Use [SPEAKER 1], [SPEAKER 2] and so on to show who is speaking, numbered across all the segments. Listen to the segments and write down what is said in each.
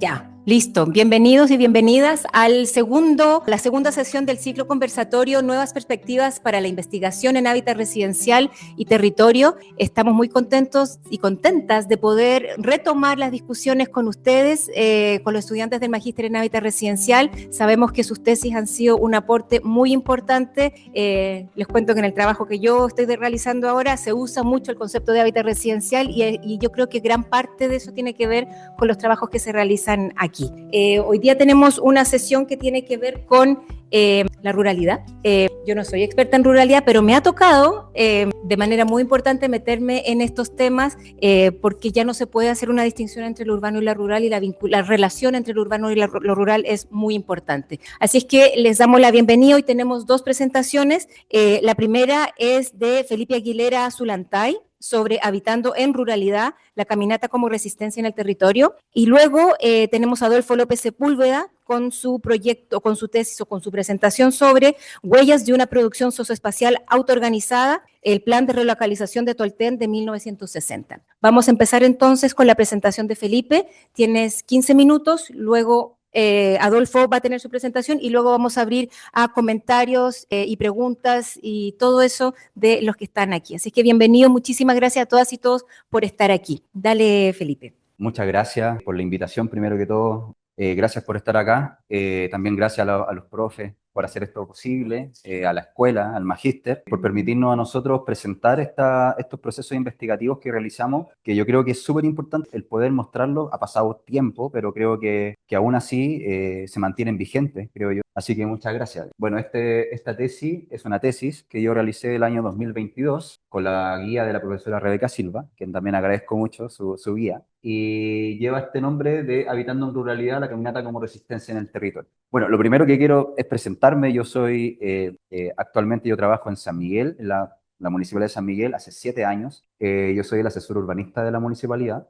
[SPEAKER 1] Ya, listo. Bienvenidos y bienvenidas la segunda sesión del ciclo conversatorio Nuevas Perspectivas para la Investigación en Hábitat Residencial y Territorio. Estamos muy contentos y contentas de poder retomar las discusiones con ustedes, con los estudiantes del Magíster en Hábitat Residencial. Sabemos que sus tesis han sido un aporte muy importante. Les cuento que en el trabajo que yo estoy realizando ahora se usa mucho el concepto de hábitat residencial y yo creo que gran parte de eso tiene que ver con los trabajos que se realizan aquí. Hoy día tenemos una sesión que tiene que ver con la ruralidad. Yo no soy experta en ruralidad, pero me ha tocado de manera muy importante meterme en estos temas porque ya no se puede hacer una distinción entre lo urbano y lo rural y la relación entre lo urbano y lo rural es muy importante. Así es que les damos la bienvenida. Hoy tenemos dos presentaciones. La primera es de Felipe Aguilera Zulantay, sobre Habitando en Ruralidad, la caminata como resistencia en el territorio. Y luego tenemos a Adolfo López Sepúlveda con su proyecto, con su tesis o con su presentación sobre Huellas de una producción socioespacial autoorganizada, el plan de relocalización de Tolten de 1960. Vamos a empezar entonces con la presentación de Felipe. Tienes 15 minutos, luego Adolfo va a tener su presentación y luego vamos a abrir a comentarios y preguntas y todo eso de los que están aquí. Así que bienvenido, muchísimas gracias a todas y todos por estar aquí. Dale, Felipe.
[SPEAKER 2] Muchas gracias por la invitación, primero que todo. Gracias por estar acá. También gracias a los profes por hacer esto posible, a la escuela, al magíster, por permitirnos a nosotros presentar estos procesos investigativos que realizamos, que yo creo que es súper importante el poder mostrarlos. Ha pasado tiempo, pero creo que aún así se mantienen vigentes, creo yo. Así que muchas gracias. Bueno, esta tesis es una tesis que yo realicé el año 2022 con la guía de la profesora Rebeca Silva, quien también agradezco mucho su guía, y lleva este nombre de Habitando en Ruralidad, la caminata como resistencia en el territorio. Bueno, lo primero que quiero es presentarme. Yo soy, actualmente yo trabajo en San Miguel, en la Municipalidad de San Miguel, hace 7 años. Yo soy el asesor urbanista de la municipalidad,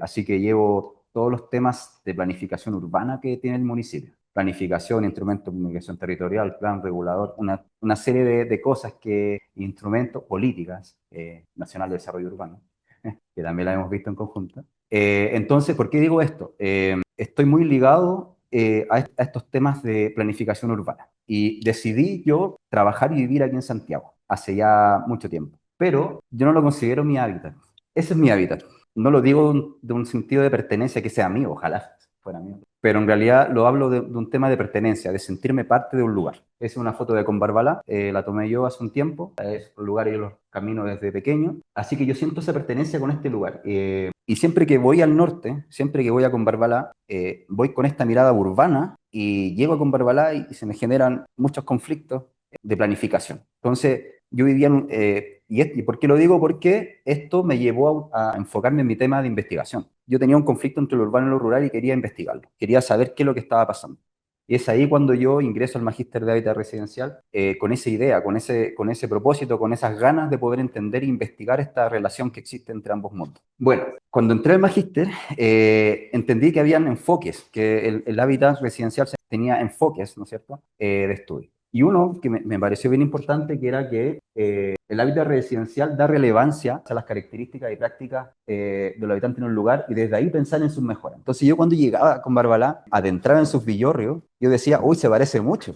[SPEAKER 2] así que llevo todos los temas de planificación urbana que tiene el municipio. Planificación, instrumentos de comunicación territorial, plan regulador, una serie de cosas instrumentos, políticas nacional de desarrollo urbano, que también la hemos visto en conjunto. Entonces, ¿por qué digo esto? Estoy muy ligado a estos temas de planificación urbana y decidí yo trabajar y vivir aquí en Santiago hace ya mucho tiempo, pero yo no lo considero mi hábitat. Ese es mi hábitat. No lo digo de un sentido de pertenencia que sea mío, ojalá fuera mío, pero en realidad lo hablo de un tema de pertenencia, de sentirme parte de un lugar. Esa es una foto de Combarbalá, la tomé yo hace un tiempo, es un lugar que yo los camino desde pequeño, así que yo siento esa pertenencia con este lugar. Y siempre que voy al norte, siempre que voy a Combarbalá, voy con esta mirada urbana y llego a Combarbalá y se me generan muchos conflictos de planificación. Entonces, yo vivía ¿y por qué lo digo? Porque esto me llevó a enfocarme en mi tema de investigación. Yo tenía un conflicto entre lo urbano y lo rural y quería investigarlo. Quería saber qué es lo que estaba pasando. Y es ahí cuando yo ingreso al Magíster de Hábitat Residencial con esa idea, con ese propósito, con esas ganas de poder entender e investigar esta relación que existe entre ambos mundos. Bueno, cuando entré al Magíster entendí que habían enfoques, que el hábitat residencial tenía enfoques, ¿no es cierto?, de estudio. Y uno que me pareció bien importante, que era que el hábitat residencial da relevancia a las características y prácticas de los habitantes en un lugar y desde ahí pensar en sus mejoras. Entonces yo cuando llegaba con Barbalá, adentraba en sus villorrios, yo decía, uy, se parece mucho.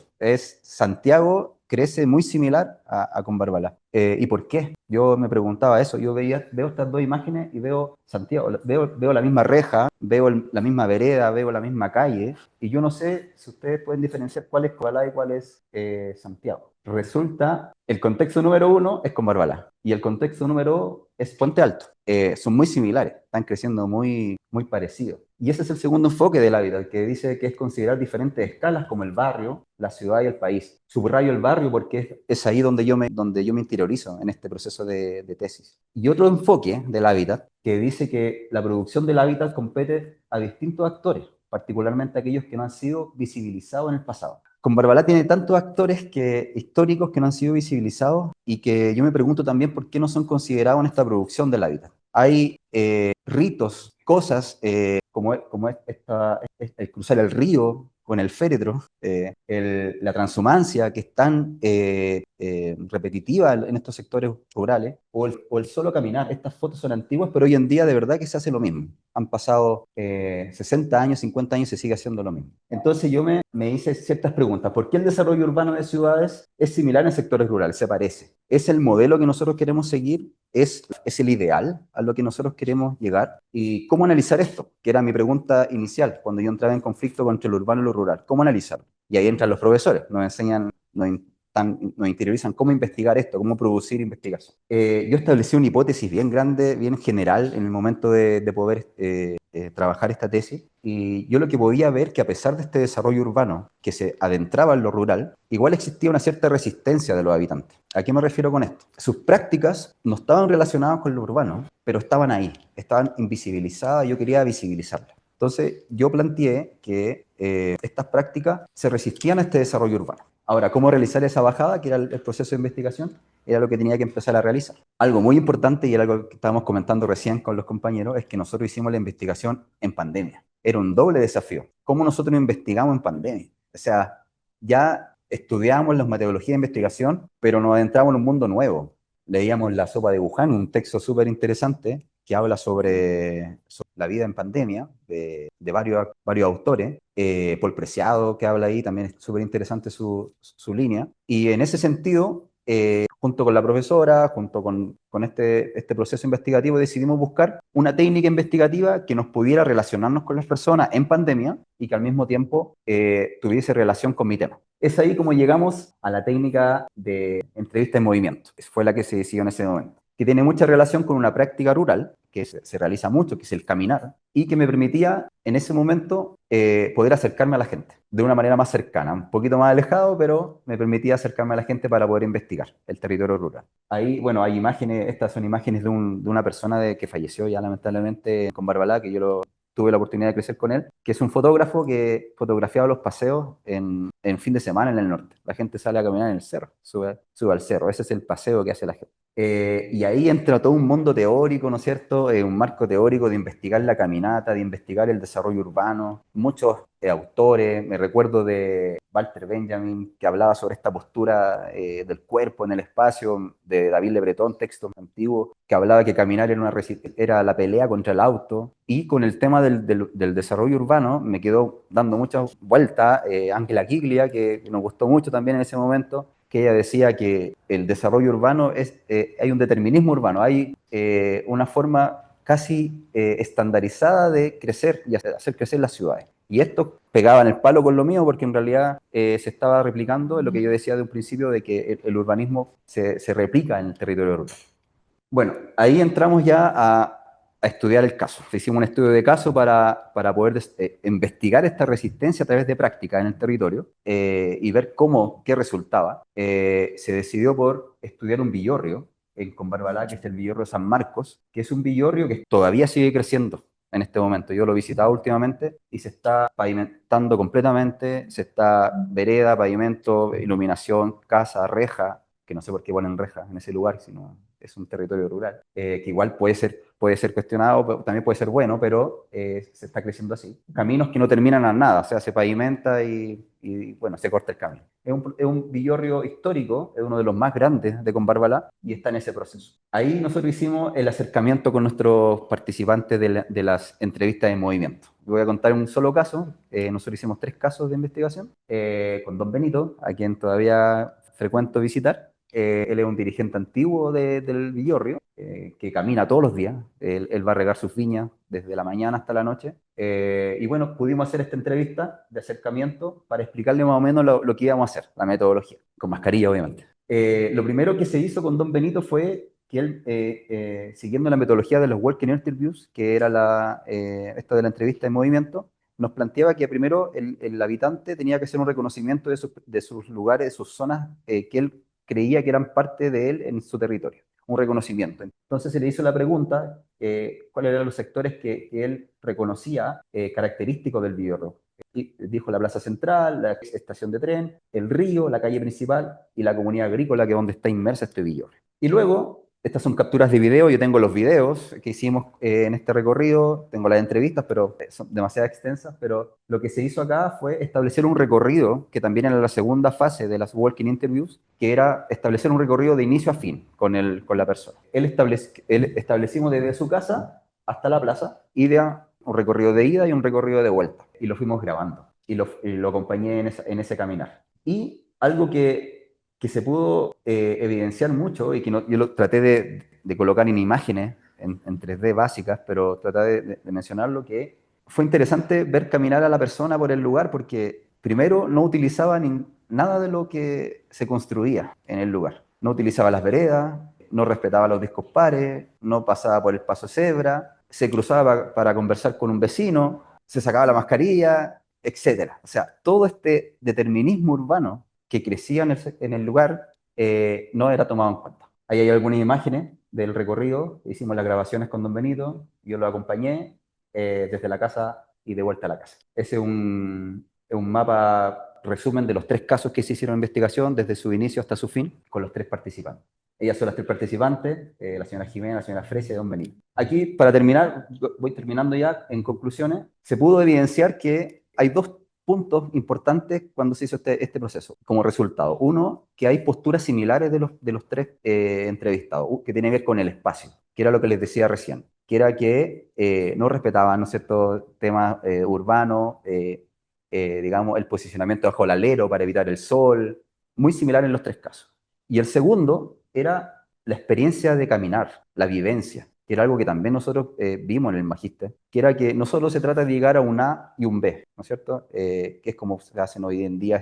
[SPEAKER 2] Santiago crece muy similar a Combarbalá. ¿Y por qué? Yo me preguntaba eso. Yo veo estas dos imágenes y veo Santiago, veo la misma reja, veo la misma vereda, veo la misma calle, y yo no sé si ustedes pueden diferenciar cuál es Combarbalá y cuál es Santiago. Resulta, el contexto número 1 es Combarbalá y el contexto número 2 es Puente Alto. Son muy similares, están creciendo muy, muy parecidos. Y ese es el segundo enfoque del hábitat, que dice que es considerar diferentes escalas como el barrio, la ciudad y el país. Subrayo el barrio porque es ahí donde yo me interiorizo en este proceso de tesis. Y otro enfoque del hábitat que dice que la producción del hábitat compete a distintos actores, particularmente aquellos que no han sido visibilizados en el pasado. Combarbalá tiene tantos actores históricos que no han sido visibilizados y que yo me pregunto también por qué no son considerados en esta producción del hábitat. Hay ritos, cosas como es el cruzar el río, con el féretro, la transhumancia que es tan repetitiva en estos sectores rurales, o el solo caminar. Estas fotos son antiguas, pero hoy en día de verdad que se hace lo mismo. Han pasado 60 años, 50 años y se sigue haciendo lo mismo. Entonces yo me hice ciertas preguntas. ¿Por qué el desarrollo urbano de ciudades es similar en sectores rurales? Se parece. ¿Es el modelo que nosotros queremos seguir? ¿Es el ideal a lo que nosotros queremos llegar? ¿Y cómo analizar esto? Que era mi pregunta inicial, cuando yo entraba en conflicto entre lo urbano y lo rural. ¿Cómo analizarlo? Y ahí entran los profesores, nos enseñan, nos interiorizan cómo investigar esto, cómo producir investigación. Yo establecí una hipótesis bien grande, bien general en el momento de poder trabajar esta tesis, y yo lo que podía ver que a pesar de este desarrollo urbano que se adentraba en lo rural, igual existía una cierta resistencia de los habitantes. ¿A qué me refiero con esto? Sus prácticas no estaban relacionadas con lo urbano, pero estaban ahí, estaban invisibilizadas, y yo quería visibilizarlas. Entonces yo planteé que estas prácticas se resistían a este desarrollo urbano. Ahora, ¿cómo realizar esa bajada, que era el proceso de investigación? Era lo que tenía que empezar a realizar. Algo muy importante, y algo que estábamos comentando recién con los compañeros, es que nosotros hicimos la investigación en pandemia. Era un doble desafío. ¿Cómo nosotros investigamos en pandemia? O sea, ya estudiábamos las metodologías de investigación, pero nos adentramos en un mundo nuevo. Leíamos La sopa de Wuhan, un texto súper interesante que habla sobre la vida en pandemia de varios autores. Paul Preciado, que habla ahí, también es súper interesante su línea. Y en ese sentido, junto con la profesora, junto con este proceso investigativo, decidimos buscar una técnica investigativa que nos pudiera relacionarnos con las personas en pandemia y que al mismo tiempo tuviese relación con mi tema. Es ahí como llegamos a la técnica de entrevista en movimiento. Fue la que se decidió en ese momento, que tiene mucha relación con una práctica rural que se realiza mucho, que es el caminar, y que me permitía en ese momento poder acercarme a la gente de una manera más cercana, un poquito más alejado, pero me permitía acercarme a la gente para poder investigar el territorio rural. Ahí, bueno, hay imágenes, estas son imágenes de una persona que falleció ya lamentablemente con Barbalá, que tuve la oportunidad de crecer con él, que es un fotógrafo que fotografiaba los paseos en fin de semana en el norte. La gente sale a caminar en el cerro, sube al cerro, ese es el paseo que hace la gente. Y ahí entra todo un mundo teórico, ¿no es cierto? Un marco teórico de investigar la caminata, de investigar el desarrollo urbano. Muchos autores, me recuerdo de Walter Benjamin, que hablaba sobre esta postura del cuerpo en el espacio, de David Le Breton, texto antiguo, que hablaba que caminar era la pelea contra el auto. Y con el tema del desarrollo urbano me quedó dando muchas vueltas Ángela Giglia, que nos gustó mucho también en ese momento, que ella decía que el desarrollo urbano hay un determinismo urbano, hay una forma casi estandarizada de crecer y hacer crecer las ciudades. Y esto pegaba en el palo con lo mío, porque en realidad se estaba replicando en lo que yo decía de un principio, de que el urbanismo se replica en el territorio rural. Bueno, ahí entramos ya a estudiar el caso. Hicimos un estudio de caso para poder investigar esta resistencia a través de prácticas en el territorio y ver qué resultaba. Se decidió por estudiar un villorrio en Combarbalá, que es el villorrio San Marcos, que es un villorrio que todavía sigue creciendo en este momento. Yo lo he visitado últimamente y se está pavimentando completamente, se está vereda, pavimento, iluminación, casa, reja, que no sé por qué ponen rejas en ese lugar, sino es un territorio rural, que igual puede ser cuestionado, pero también puede ser bueno, pero se está creciendo así. Caminos que no terminan a nada, o sea, se pavimenta y bueno, se corta el camino. Es un villorrio histórico, es uno de los más grandes de Combarbalá y está en ese proceso. Ahí nosotros hicimos el acercamiento con nuestros participantes de las entrevistas de movimiento. Voy a contar un solo caso. Nosotros hicimos 3 casos de investigación con don Benito, a quien todavía frecuento visitar. Él es un dirigente antiguo del Villorrio, que camina todos los días. Él va a regar sus viñas desde la mañana hasta la noche. Y bueno, pudimos hacer esta entrevista de acercamiento para explicarle más o menos lo que íbamos a hacer, la metodología, con mascarilla obviamente. Lo primero que se hizo con don Benito fue que él, siguiendo la metodología de los Walking Interviews, que era esta de la entrevista en movimiento, nos planteaba que primero el habitante tenía que hacer un reconocimiento de sus lugares, de sus zonas que él creía que eran parte de él en su territorio, un reconocimiento. Entonces se le hizo la pregunta, cuáles eran los sectores que él reconocía característicos del Biorro. Y dijo la plaza central, la estación de tren, el río, la calle principal y la comunidad agrícola, que es donde está inmersa este Biorro. Y luego Estas son capturas de video, yo tengo los videos que hicimos en este recorrido, tengo las entrevistas, pero son demasiado extensas, pero lo que se hizo acá fue establecer un recorrido, que también era la segunda fase de las Walking Interviews, que era establecer un recorrido de inicio a fin con la persona. Establecimos desde su casa hasta la plaza, un recorrido de ida y un recorrido de vuelta, y lo fuimos grabando, y lo acompañé en ese caminar. Y algo que se pudo evidenciar mucho y que yo lo traté de colocar en imágenes, en 3D básicas, pero traté de mencionarlo, que fue interesante ver caminar a la persona por el lugar porque primero no utilizaba nada de lo que se construía en el lugar. No utilizaba las veredas, no respetaba los discos pares, no pasaba por el paso cebra, se cruzaba para conversar con un vecino, se sacaba la mascarilla, etcétera. O sea, todo este determinismo urbano que crecía en el lugar no era tomado en cuenta. Ahí hay algunas imágenes del recorrido, hicimos las grabaciones con Don Benito, yo lo acompañé desde la casa y de vuelta a la casa. Ese es un mapa resumen de los 3 casos que se hicieron en investigación desde su inicio hasta su fin, con los 3 participantes. Ellas son las 3 participantes, la señora Jimena, la señora Fresia y Don Benito. Aquí, para terminar, voy terminando ya en conclusiones, se pudo evidenciar que hay 2 puntos importantes cuando se hizo este proceso como resultado. Uno, que hay posturas similares de los 3 entrevistados, que tiene que ver con el espacio, que era lo que les decía recién, que era que no respetaban, ¿no es cierto?, temas urbanos, digamos, el posicionamiento bajo el alero para evitar el sol, muy similar en los 3 casos. Y el segundo era la experiencia de caminar, la vivencia, que era algo que también nosotros vimos en el Magíster, que era que no solo se trata de llegar a un A y un B, ¿no es cierto? Que es como se hacen hoy en día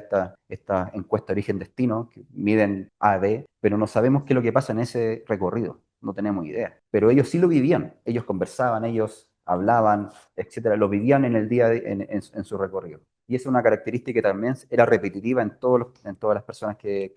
[SPEAKER 2] esta encuesta de origen-destino, que miden A, B, pero no sabemos qué es lo que pasa en ese recorrido, no tenemos idea. Pero ellos sí lo vivían, ellos conversaban, ellos hablaban, etcétera, lo vivían en el día, en su recorrido. Y esa es una característica que también era repetitiva en todas las personas que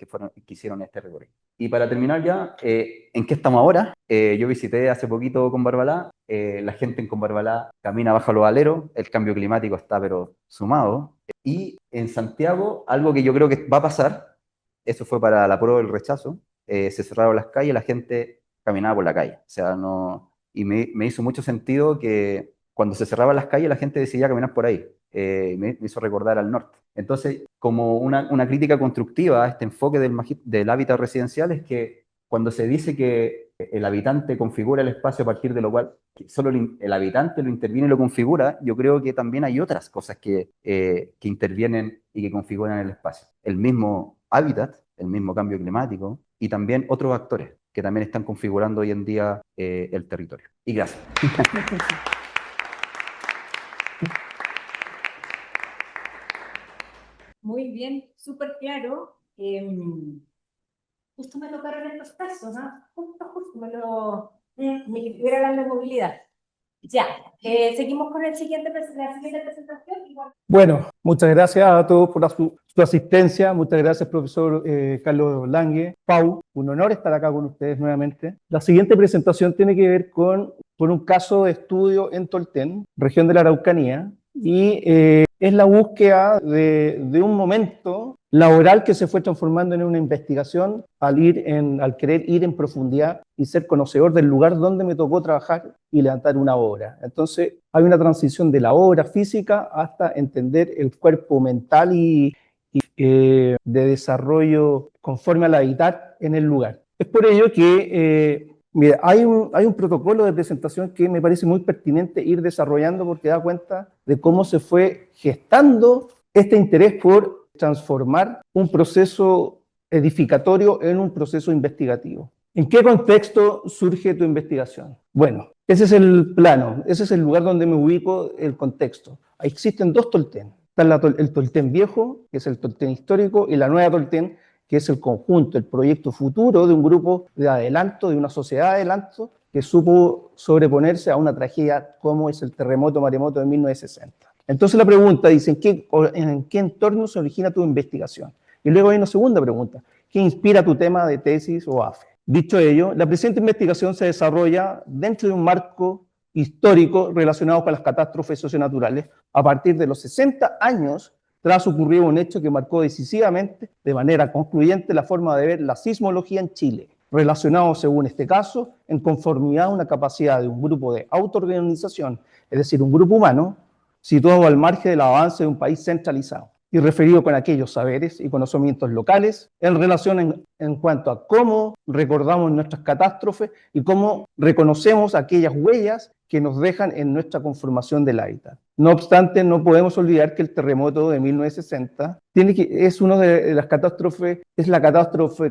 [SPEAKER 2] hicieron este recorrido. Y para terminar ya, ¿en qué estamos ahora? Yo visité hace poquito Combarbalá, la gente en Combarbalá camina bajo los aleros, el cambio climático está pero sumado. Y en Santiago, algo que yo creo que va a pasar, eso fue para la prueba del rechazo, se cerraron las calles, la gente caminaba por la calle. O sea, no... Y me hizo mucho sentido que cuando se cerraban las calles la gente decidía caminar por ahí. Me hizo recordar al norte. Entonces, como una crítica constructiva a este enfoque del hábitat residencial es que cuando se dice que el habitante configura el espacio a partir de lo cual solo el habitante lo interviene y lo configura, yo creo que también hay otras cosas que intervienen y que configuran el espacio. El mismo hábitat, el mismo cambio climático y también otros actores que también están configurando hoy en día el territorio. Y gracias.
[SPEAKER 1] Muy bien, súper claro. Justo me tocaron estos casos, ¿no? Justo me estuviera hablando de movilidad. Ya, seguimos con la siguiente presentación.
[SPEAKER 3] Bueno, muchas gracias a todos por su asistencia. Muchas gracias, profesor Carlos Lange. Pau, un honor estar acá con ustedes nuevamente. La siguiente presentación tiene que ver con un caso de estudio en Tolten, región de la Araucanía, y es la búsqueda de un momento laboral que se fue transformando en una investigación al querer ir en profundidad y ser conocedor del lugar donde me tocó trabajar y levantar una obra. Entonces hay una transición de la obra física hasta entender el cuerpo mental y de desarrollo conforme al hábitat en el lugar. Es por ello que mira, hay un protocolo de presentación que me parece muy pertinente ir desarrollando porque da cuenta de cómo se fue gestando este interés por transformar un proceso edificatorio en un proceso investigativo. ¿En qué contexto surge tu investigación? Bueno, ese es el plano, ese es el lugar donde me ubico, el contexto. Ahí existen 2 Tolten. Está el Tolten viejo, que es el Tolten histórico, y la nueva Tolten, que es el conjunto, el proyecto futuro de un grupo de adelanto, de una sociedad de adelanto, que supo sobreponerse a una tragedia como es el maremoto de 1960. Entonces la pregunta dice, ¿en qué entorno se origina tu investigación? Y luego hay una segunda pregunta, ¿qué inspira tu tema de tesis o AFE? Dicho ello, la presente investigación se desarrolla dentro de un marco histórico relacionado con las catástrofes socionaturales a partir de los 60 años tras ocurrir un hecho que marcó decisivamente, de manera concluyente, la forma de ver la sismología en Chile. relacionados, según este caso, en conformidad a una capacidad de un grupo de autoorganización, es decir, un grupo humano, situado al margen del avance de un país centralizado, y referido con aquellos saberes y conocimientos locales en relación en cuanto a cómo recordamos nuestras catástrofes y cómo reconocemos aquellas huellas que nos dejan en nuestra conformación del hábitat. No obstante, no podemos olvidar que el terremoto de 1960 es una de las catástrofes, es la catástrofe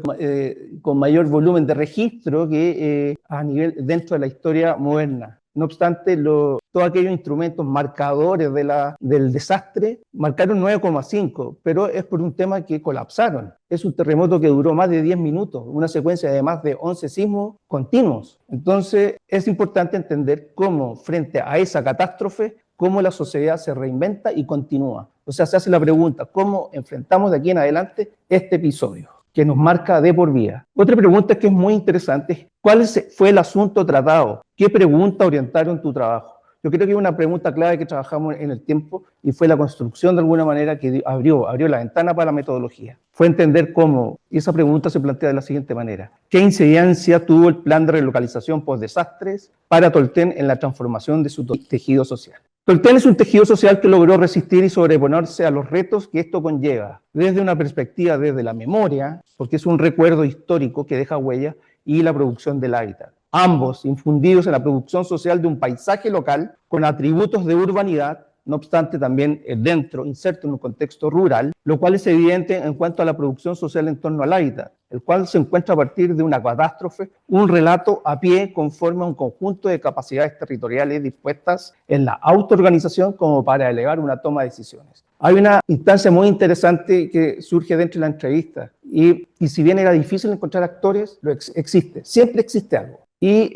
[SPEAKER 3] con mayor volumen de registro que a nivel dentro de la historia moderna. No obstante, todos aquellos instrumentos marcadores del desastre marcaron 9,5, pero es por un tema que colapsaron. Es un terremoto que duró más de 10 minutos, una secuencia de más de 11 sismos continuos. Entonces, es importante entender cómo, frente a esa catástrofe, cómo la sociedad se reinventa y continúa. O sea, se hace la pregunta, ¿cómo enfrentamos de aquí en adelante este episodio que nos marca de por vida? Otra pregunta que es muy interesante, ¿cuál fue el asunto tratado? ¿Qué pregunta orientaron tu trabajo? Yo creo que es una pregunta clave que trabajamos en el tiempo y fue la construcción de alguna manera que abrió la ventana para la metodología. Fue entender cómo, y esa pregunta se plantea de la siguiente manera: ¿qué incidencia tuvo el plan de relocalización post-desastres para Tolten en la transformación de su tejido social? Tolten es un tejido social que logró resistir y sobreponerse a los retos que esto conlleva, desde una perspectiva desde la memoria, porque es un recuerdo histórico que deja huella, y la producción del hábitat. Ambos infundidos en la producción social de un paisaje local con atributos de urbanidad, no obstante también dentro, inserto en un contexto rural, lo cual es evidente en cuanto a la producción social en torno al hábitat, el cual se encuentra a partir de una catástrofe, un relato a pie conforme a un conjunto de capacidades territoriales dispuestas en la autoorganización como para elevar una toma de decisiones. Hay una instancia muy interesante que surge dentro de la entrevista y si bien era difícil encontrar actores, existe, siempre existe algo. Y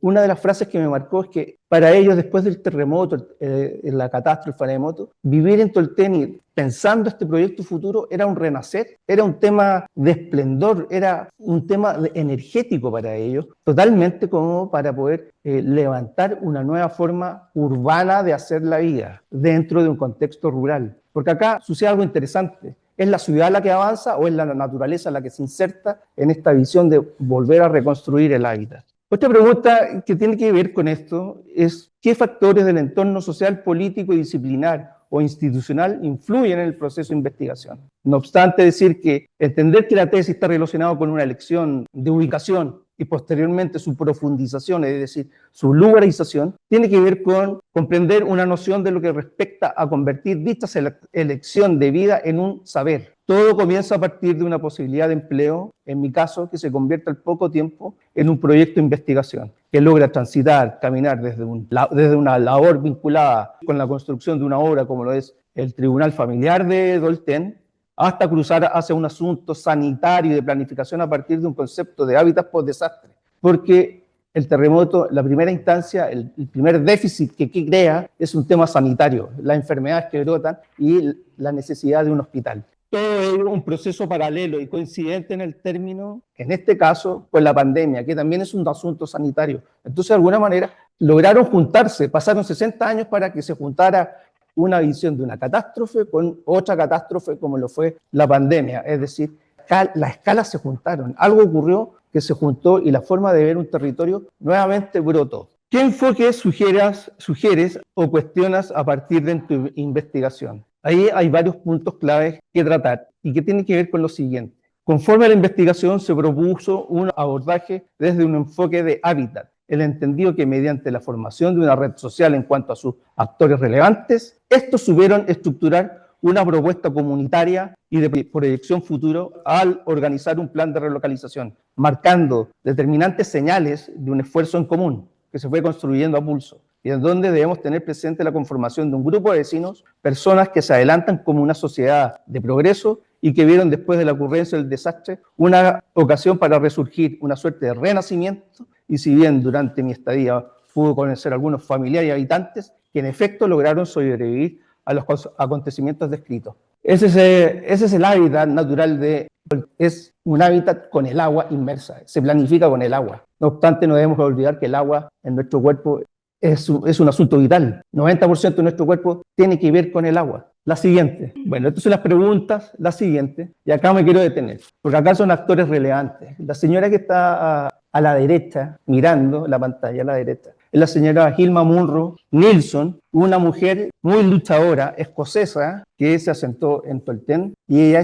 [SPEAKER 3] una de las frases que me marcó es que para ellos, después del terremoto, la catástrofe, el maremoto, vivir en Tolten y pensando este proyecto futuro era un renacer, era un tema de esplendor, era un tema energético para ellos, totalmente como para poder levantar una nueva forma urbana de hacer la vida dentro de un contexto rural. Porque acá sucede algo interesante. ¿Es la ciudad la que avanza o es la naturaleza la que se inserta en esta visión de volver a reconstruir el hábitat? Otra pregunta que tiene que ver con esto es ¿qué factores del entorno social, político y disciplinar o institucional influyen en el proceso de investigación? No obstante decir que entender que la tesis está relacionada con una elección de ubicación y posteriormente su profundización, es decir, su lugaralización, tiene que ver con comprender una noción de lo que respecta a convertir dicha elección de vida en un saber. Todo comienza a partir de una posibilidad de empleo, en mi caso, que se convierte al poco tiempo en un proyecto de investigación, que logra transitar, caminar desde una labor vinculada con la construcción de una obra como lo es el Tribunal Familiar de Tolten, hasta cruzar hacia un asunto sanitario y de planificación a partir de un concepto de hábitat post-desastre. Porque el terremoto, la primera instancia, el primer déficit que crea es un tema sanitario, las enfermedades que brotan y la necesidad de un hospital. Todo es un proceso paralelo y coincidente en el término, en este caso, con la pandemia, que también es un asunto sanitario. Entonces, de alguna manera, lograron juntarse, pasaron 60 años para que se juntara una visión de una catástrofe con otra catástrofe como lo fue la pandemia. Es decir, las escalas se juntaron, algo ocurrió que se juntó y la forma de ver un territorio nuevamente brotó. ¿Qué enfoque sugieres o cuestionas a partir de tu investigación? Ahí hay varios puntos claves que tratar y que tienen que ver con lo siguiente. Conforme a la investigación se propuso un abordaje desde un enfoque de hábitat, el entendido que mediante la formación de una red social en cuanto a sus actores relevantes, estos supieron estructurar una propuesta comunitaria y de proyección futuro al organizar un plan de relocalización, marcando determinantes señales de un esfuerzo en común que se fue construyendo a pulso y en donde debemos tener presente la conformación de un grupo de vecinos, personas que se adelantan como una sociedad de progreso y que vieron después de la ocurrencia del desastre una ocasión para resurgir, una suerte de renacimiento. Y si bien durante mi estadía pude conocer a algunos familiares y habitantes que en efecto lograron sobrevivir a los acontecimientos descritos. Ese es el hábitat natural es un hábitat con el agua inmersa, se planifica con el agua. No obstante, no debemos olvidar que el agua en nuestro cuerpo es un asunto vital. 90% de nuestro cuerpo tiene que ver con el agua. La siguiente. Bueno, estas son las preguntas, la siguiente, y acá me quiero detener, porque acá son actores relevantes. La señora que está a la derecha, mirando la pantalla a la derecha, es la señora Hilma Munro Nilsson, una mujer muy luchadora, escocesa, que se asentó en Tolten, y ella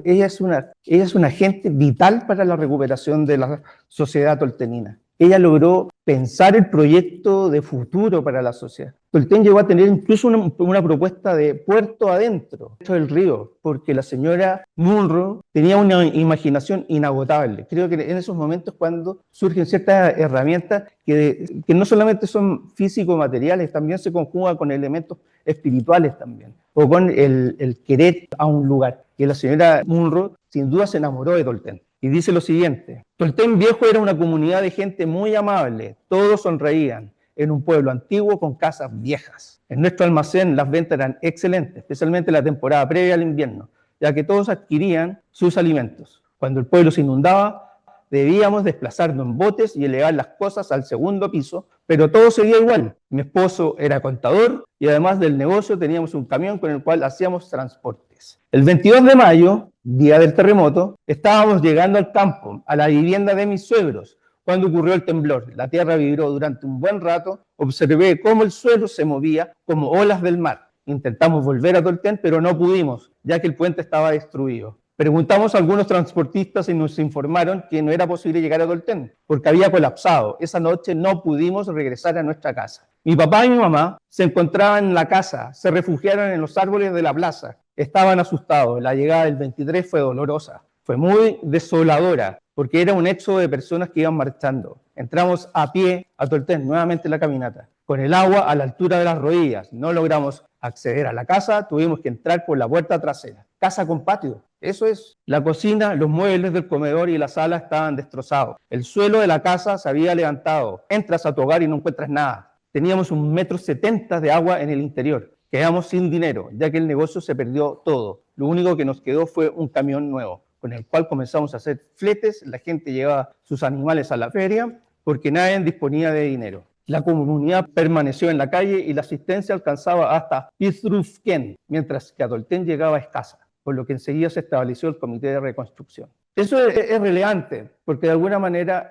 [SPEAKER 3] es una agente vital para la recuperación de la sociedad toltenina. Ella logró pensar el proyecto de futuro para la sociedad. Tolten llegó a tener incluso una propuesta de puerto adentro del río, porque la señora Munro tenía una imaginación inagotable. Creo que en esos momentos cuando surgen ciertas herramientas que no solamente son físico-materiales, también se conjugan con elementos espirituales también, o con el querer a un lugar. Y la señora Munro sin duda se enamoró de Tolten. Y dice lo siguiente: Tolten Viejo era una comunidad de gente muy amable, todos sonreían, en un pueblo antiguo con casas viejas. En nuestro almacén las ventas eran excelentes, especialmente la temporada previa al invierno, ya que todos adquirían sus alimentos. Cuando el pueblo se inundaba, debíamos desplazarnos en botes y elevar las cosas al segundo piso, pero todo seguía igual. Mi esposo era contador y además del negocio teníamos un camión con el cual hacíamos transportes. El 22 de mayo, día del terremoto, estábamos llegando al campo, a la vivienda de mis suegros, cuando ocurrió el temblor. La tierra vibró durante un buen rato, observé cómo el suelo se movía como olas del mar. Intentamos volver a Tolten, pero no pudimos, ya que el puente estaba destruido. Preguntamos a algunos transportistas y nos informaron que no era posible llegar a Tolten, porque había colapsado. Esa noche no pudimos regresar a nuestra casa. Mi papá y mi mamá se encontraban en la casa, se refugiaron en los árboles de la plaza. Estaban asustados. La llegada del 23 fue dolorosa, fue muy desoladora, porque era un éxodo de personas que iban marchando. Entramos a pie a Tolten, nuevamente la caminata, con el agua a la altura de las rodillas. No logramos acceder a la casa, tuvimos que entrar por la puerta trasera. Casa con patio. Eso es. La cocina, los muebles del comedor y la sala estaban destrozados. El suelo de la casa se había levantado. Entras a tu hogar y no encuentras nada. Teníamos 1,70 m de agua en el interior. Quedamos sin dinero, ya que el negocio se perdió todo. Lo único que nos quedó fue un camión nuevo, con el cual comenzamos a hacer fletes. La gente llevaba sus animales a la feria porque nadie disponía de dinero. La comunidad permaneció en la calle y la asistencia alcanzaba hasta Pistrufken, mientras que a Tolten llegaba escasa, por lo que enseguida se estableció el Comité de Reconstrucción. Eso es relevante, porque de alguna manera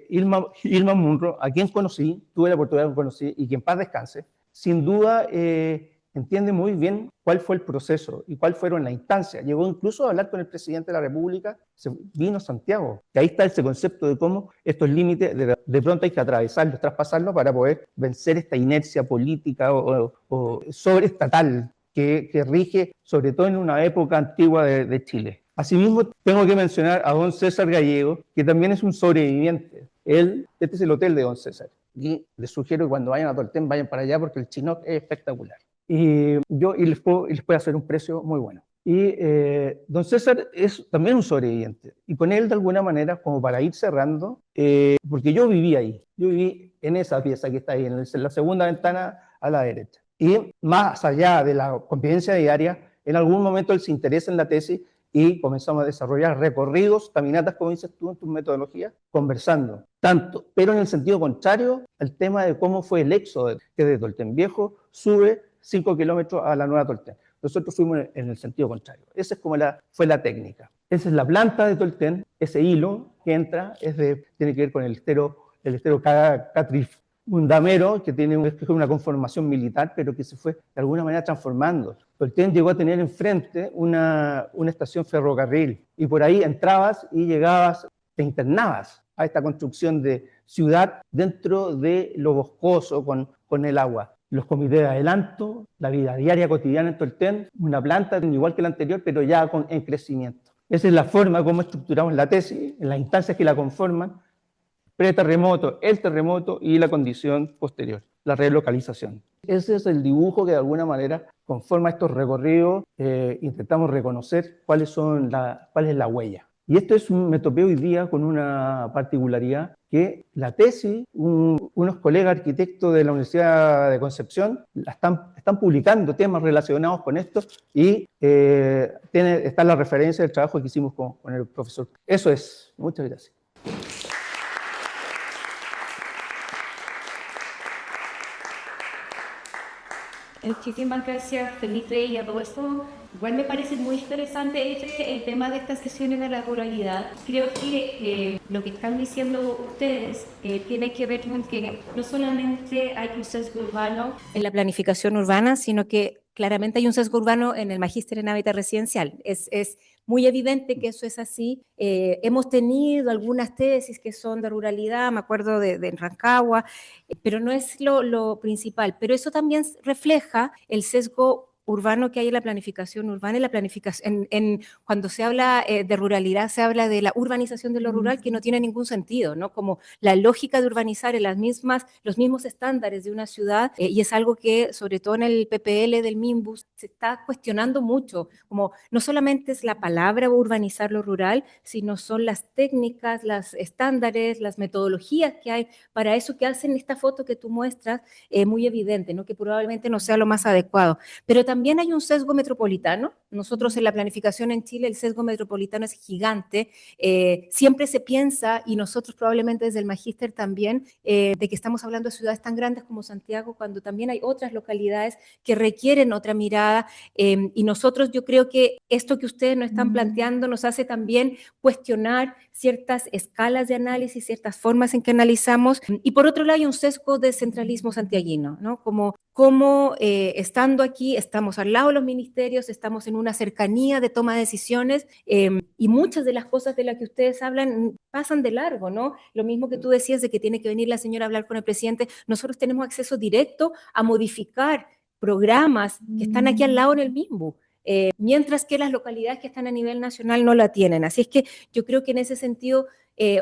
[SPEAKER 3] Hilma Munro, a quien conocí, tuve la oportunidad de conocer y que en paz descanse, sin duda entiende muy bien cuál fue el proceso y cuál fueron las instancias. Llegó incluso a hablar con el presidente de la República, vino a Santiago. Y ahí está ese concepto de cómo estos límites de pronto hay que atravesarlos, traspasarlos para poder vencer esta inercia política o sobreestatal que rige, sobre todo en una época antigua de Chile. Asimismo, tengo que mencionar a don César Gallego, que también es un sobreviviente. Este es el hotel de don César. Y les sugiero que cuando vayan a Tolten vayan para allá porque el Chinook es espectacular. Y les puedo hacer un precio muy bueno. Y don César es también un sobreviviente. Y con él, de alguna manera, como para ir cerrando, porque yo viví ahí. Yo viví en esa pieza que está ahí, en la segunda ventana a la derecha. Y más allá de la convivencia diaria, en algún momento él se interesa en la tesis y comenzamos a desarrollar recorridos, caminatas, como dices tú en tu metodología, conversando. Tanto, pero en el sentido contrario al tema de cómo fue el éxodo, que de Tolten Viejo sube 5 kilómetros a la Nueva Tolten. Nosotros fuimos en el sentido contrario. Esa es como fue la técnica. Esa es la planta de Tolten, ese hilo que entra tiene que ver con el estero Catrif, un damero que tiene una conformación militar, pero que se fue de alguna manera transformando. Tolten llegó a tener enfrente una estación ferrocarril y por ahí entrabas y llegabas, te internabas a esta construcción de ciudad dentro de lo boscoso con el agua. Los comités de adelanto, la vida diaria cotidiana en Tolten, una planta igual que la anterior, pero ya en crecimiento. Esa es la forma como estructuramos la tesis, en las instancias que la conforman, preterremoto, el terremoto y la condición posterior, la relocalización. Ese es el dibujo que de alguna manera conforma estos recorridos. Intentamos reconocer cuál es la huella. Y esto me topé hoy día con una particularidad, que la tesis, unos colegas arquitectos de la Universidad de Concepción están publicando temas relacionados con esto y está la referencia del trabajo que hicimos con el profesor. Eso es. Muchas gracias.
[SPEAKER 4] Muchísimas gracias, Felipe y a todo esto. Igual me parece muy interesante el tema de estas sesiones de la ruralidad. Creo que lo que están diciendo ustedes tiene que ver con que no solamente hay un sesgo urbano
[SPEAKER 1] En la planificación urbana, sino que claramente hay un sesgo urbano en el magíster en hábitat residencial. Es muy evidente que eso es así. Hemos tenido algunas tesis que son de ruralidad, me acuerdo de Rancagua, pero no es lo principal. Pero eso también refleja el sesgo urbano que hay en la planificación urbana y la planificación, cuando se habla de ruralidad, se habla de la urbanización de lo rural, que no tiene ningún sentido, ¿no? Como la lógica de urbanizar en los mismos estándares de una ciudad, y es algo que, sobre todo en el PPL del MIMBUS, se está cuestionando mucho, como no solamente es la palabra urbanizar lo rural, sino son las técnicas, los estándares, las metodologías que hay para eso, que hacen esta foto que tú muestras muy evidente, ¿no? Que probablemente no sea lo más adecuado. Pero también hay un sesgo metropolitano. Nosotros en la planificación en Chile el sesgo metropolitano es gigante. Siempre se piensa, y nosotros probablemente desde el magíster también, de que estamos hablando de ciudades tan grandes como Santiago, cuando también hay otras localidades que requieren otra mirada. Y nosotros, yo creo que esto que ustedes nos están planteando nos hace también cuestionar ciertas escalas de análisis, ciertas formas en que analizamos. Y por otro lado hay un sesgo de centralismo santiaguino, ¿no? Como estando aquí, estamos al lado de los ministerios, estamos en una cercanía de toma de decisiones, y muchas de las cosas de las que ustedes hablan pasan de largo, ¿no? Lo mismo que tú decías de que tiene que venir la señora a hablar con el presidente, nosotros tenemos acceso directo a modificar programas que están aquí al lado en el MIMBU. Mientras que las localidades que están a nivel nacional no la tienen. Así es que yo creo que en ese sentido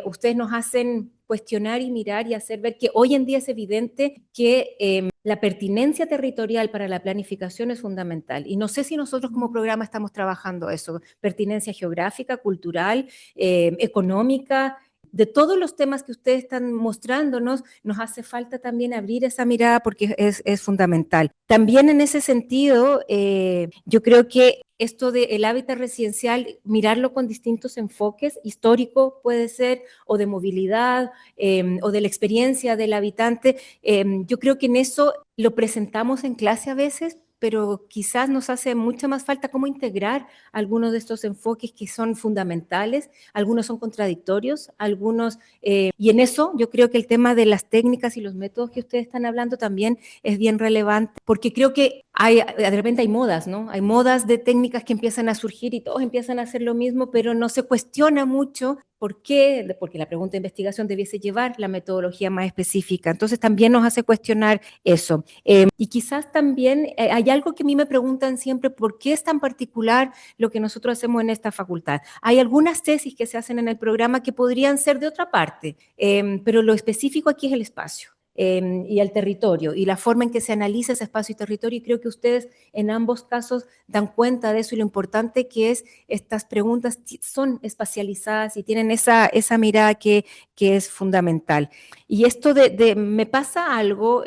[SPEAKER 1] ustedes nos hacen cuestionar y mirar y hacer ver que hoy en día es evidente que la pertinencia territorial para la planificación es fundamental. Y no sé si nosotros como programa estamos trabajando eso, pertinencia geográfica, cultural, económica. De todos los temas que ustedes están mostrándonos, nos hace falta también abrir esa mirada porque es fundamental. También en ese sentido, yo creo que esto del hábitat residencial, mirarlo con distintos enfoques, histórico puede ser, o de movilidad, o de la experiencia del habitante, yo creo que en eso lo presentamos en clase a veces, pero quizás nos hace mucha más falta cómo integrar algunos de estos enfoques que son fundamentales, algunos son contradictorios, y en eso yo creo que el tema de las técnicas y los métodos que ustedes están hablando también es bien relevante, porque creo que de repente hay modas, ¿no? Hay modas de técnicas que empiezan a surgir y todos empiezan a hacer lo mismo, pero no se cuestiona mucho por qué, porque la pregunta de investigación debiese llevar la metodología más específica. Entonces también nos hace cuestionar eso. Y quizás también hay algo que a mí me preguntan siempre, ¿por qué es tan particular lo que nosotros hacemos en esta facultad? Hay algunas tesis que se hacen en el programa que podrían ser de otra parte, pero lo específico aquí es el espacio. Y el territorio y la forma en que se analiza ese espacio y territorio, y creo que ustedes en ambos casos dan cuenta de eso y lo importante que es estas preguntas son espacializadas y tienen esa mirada que es fundamental. Y esto me pasa algo,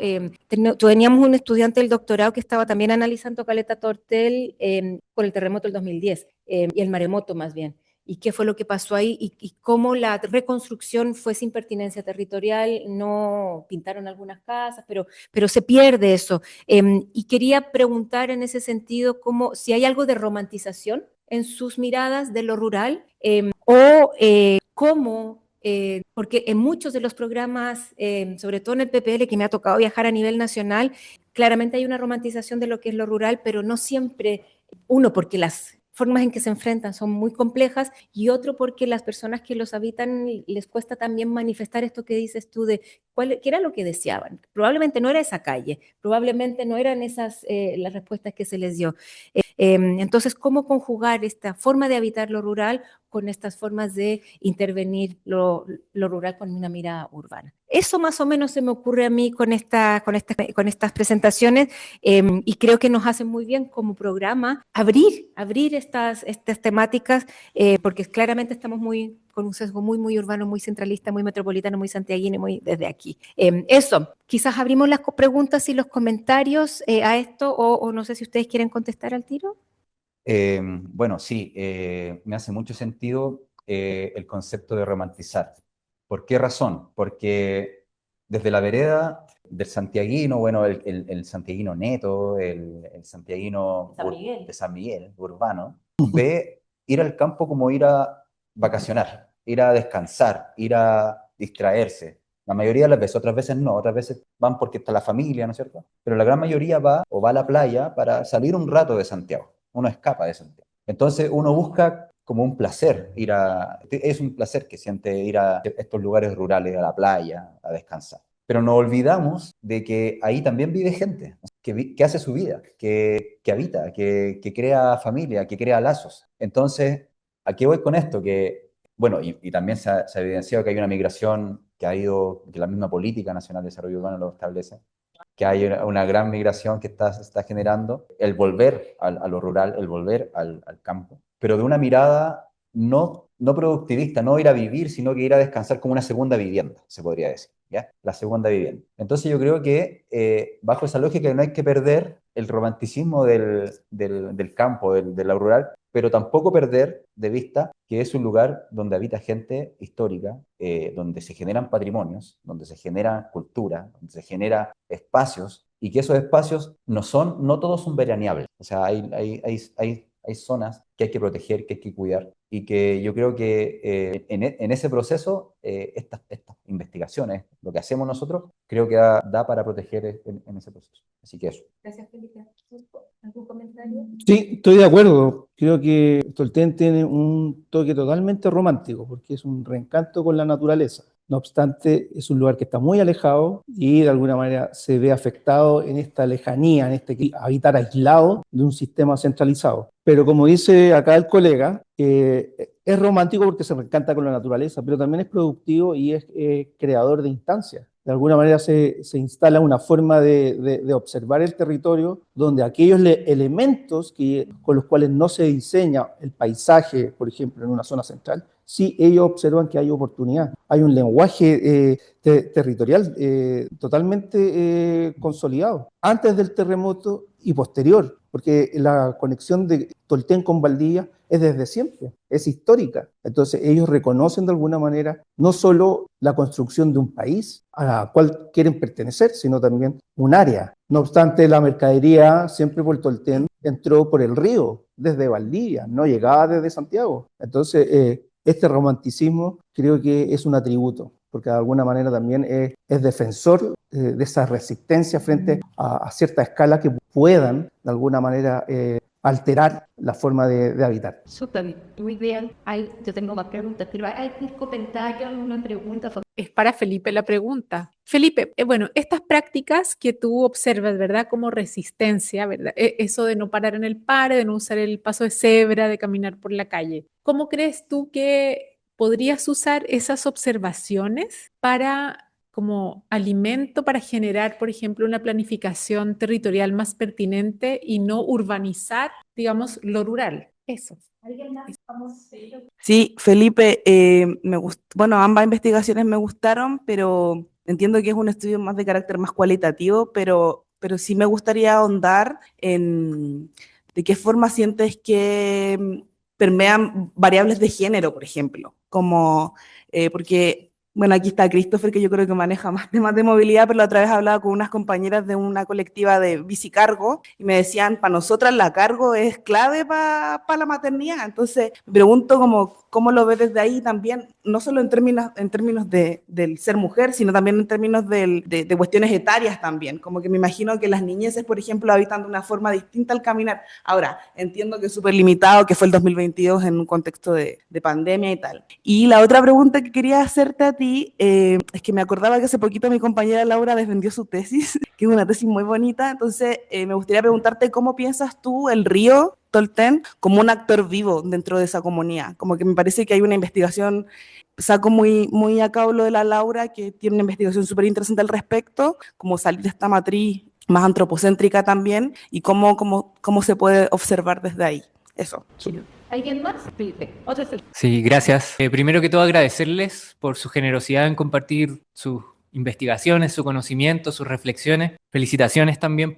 [SPEAKER 1] teníamos un estudiante del doctorado que estaba también analizando Caleta Tortel con el terremoto del 2010, y el maremoto más bien. Y qué fue lo que pasó ahí y cómo la reconstrucción fue sin pertinencia territorial, no pintaron algunas casas, pero se pierde eso. Y quería preguntar en ese sentido si hay algo de romantización en sus miradas de lo rural, o cómo, porque en muchos de los programas, sobre todo en el PPL, que me ha tocado viajar a nivel nacional, claramente hay una romantización de lo que es lo rural, pero no siempre, uno, porque las formas en que se enfrentan son muy complejas, y otro porque las personas que los habitan les cuesta también manifestar esto que dices tú de qué era lo que deseaban. Probablemente no era esa calle, probablemente no eran esas las respuestas que se les dio. Entonces, ¿cómo conjugar esta forma de habitar lo rural con estas formas de intervenir lo rural con una mirada urbana? Eso más o menos se me ocurre a mí con estas presentaciones, y creo que nos hacen muy bien como programa abrir estas temáticas, porque claramente estamos con un sesgo muy urbano, muy centralista, muy metropolitano, muy santiaguino, muy desde aquí. Eso, quizás abrimos las preguntas y los comentarios a esto, o no sé si ustedes quieren contestar al tiro.
[SPEAKER 2] Bueno, sí, me hace mucho sentido el concepto de romantizar. ¿Por qué razón? Porque desde la vereda del santiaguino, bueno, el santiaguino neto, el santiaguino de San Miguel, urbano, ve ir al campo como ir a vacacionar, ir a descansar, ir a distraerse. La mayoría de las veces, otras veces no, otras veces van porque está la familia, ¿no es cierto? Pero la gran mayoría va o va a la playa para salir un rato de Santiago. Uno escapa de Santiago. Entonces uno busca como un placer es un placer que siente ir a estos lugares rurales, a la playa, a descansar. Pero nos olvidamos de que ahí también vive gente que hace su vida, que habita, que crea familia, que crea lazos. Entonces, ¿a qué voy con esto? Que, bueno, y también se ha evidenciado que hay una migración que la misma Política Nacional de Desarrollo Urbano lo establece, que hay una gran migración que se está generando, el volver a lo rural, el volver al campo, pero de una mirada no productivista, no ir a vivir, sino que ir a descansar como una segunda vivienda, se podría decir, ¿ya? La segunda vivienda. Entonces yo creo que bajo esa lógica no hay que perder el romanticismo del campo, de lo rural, pero tampoco perder de vista que es un lugar donde habita gente histórica, donde se generan patrimonios, donde se genera cultura, donde se genera espacios, y que esos espacios no todos son veraneables. O sea, hay zonas que hay que proteger, que hay que cuidar, y que yo creo que en ese proceso, estas investigaciones, lo que hacemos nosotros, creo que da para proteger en ese proceso. Así que eso.
[SPEAKER 1] Gracias, Felipe. ¿Algún comentario?
[SPEAKER 3] Sí, estoy de acuerdo. Creo que Tolten tiene un toque totalmente romántico porque es un reencanto con la naturaleza. No obstante, es un lugar que está muy alejado y de alguna manera se ve afectado en esta lejanía, en este habitar aislado de un sistema centralizado. Pero como dice acá el colega, es romántico porque se reencanta con la naturaleza, pero también es productivo y es creador de instancias. De alguna manera se instala una forma de observar el territorio donde aquellos elementos con los cuales no se diseña el paisaje, por ejemplo, en una zona central, sí ellos observan que hay oportunidad. Hay un lenguaje territorial totalmente consolidado, antes del terremoto y posterior, porque la conexión de Tolten con Valdivia es desde siempre, es histórica. Entonces ellos reconocen de alguna manera no solo la construcción de un país a la cual quieren pertenecer, sino también un área. No obstante, la mercadería siempre por Tolten entró por el río, desde Valdivia, no llegaba desde Santiago. Entonces, este romanticismo creo que es un atributo, porque de alguna manera también es defensor de esa resistencia frente a ciertas escalas que puedan de alguna manera alterar la forma de habitar.
[SPEAKER 4] Súper, muy bien. Yo tengo más preguntas, pero hay un comentario, una pregunta.
[SPEAKER 5] Es para Felipe la pregunta. Felipe, bueno, estas prácticas que tú observas, ¿verdad? Como resistencia, ¿verdad? Eso de no parar en el pare, de no usar el paso de cebra, de caminar por la calle. ¿Cómo crees tú que podrías usar esas observaciones como alimento para generar, por ejemplo, una planificación territorial más pertinente y no urbanizar, digamos, lo rural? Eso.
[SPEAKER 1] ¿Alguien más?
[SPEAKER 6] Sí, Felipe, bueno, ambas investigaciones me gustaron, pero entiendo que es un estudio más de carácter más cualitativo, pero sí me gustaría ahondar en de qué forma sientes que permean variables de género, por ejemplo, porque bueno, aquí está Christopher, que yo creo que maneja más temas de movilidad, pero la otra vez hablaba con unas compañeras de una colectiva de bicicargo y me decían, para nosotras la cargo es clave para la maternidad. Entonces, me pregunto cómo lo ves desde ahí también, no solo en términos del ser mujer, sino también en términos de cuestiones etarias también. Como que me imagino que las niñeces, por ejemplo, habitan de una forma distinta al caminar. Ahora, entiendo que es súper limitado, que fue el 2022 en un contexto de pandemia y tal. Y la otra pregunta que quería hacerte a ti, es que me acordaba que hace poquito mi compañera Laura defendió su tesis, que es una tesis muy bonita, entonces me gustaría preguntarte cómo piensas tú el río Tolten como un actor vivo dentro de esa comunidad. Como que me parece que hay una investigación, saco muy, muy a cabo lo de la Laura, que tiene una investigación súper interesante al respecto, como salir de esta matriz más antropocéntrica también, y cómo se puede observar desde ahí. Eso.
[SPEAKER 4] ¿Alguien más?
[SPEAKER 7] Sí, gracias. Primero que todo agradecerles por su generosidad en compartir sus investigaciones, su conocimiento, sus reflexiones. Felicitaciones también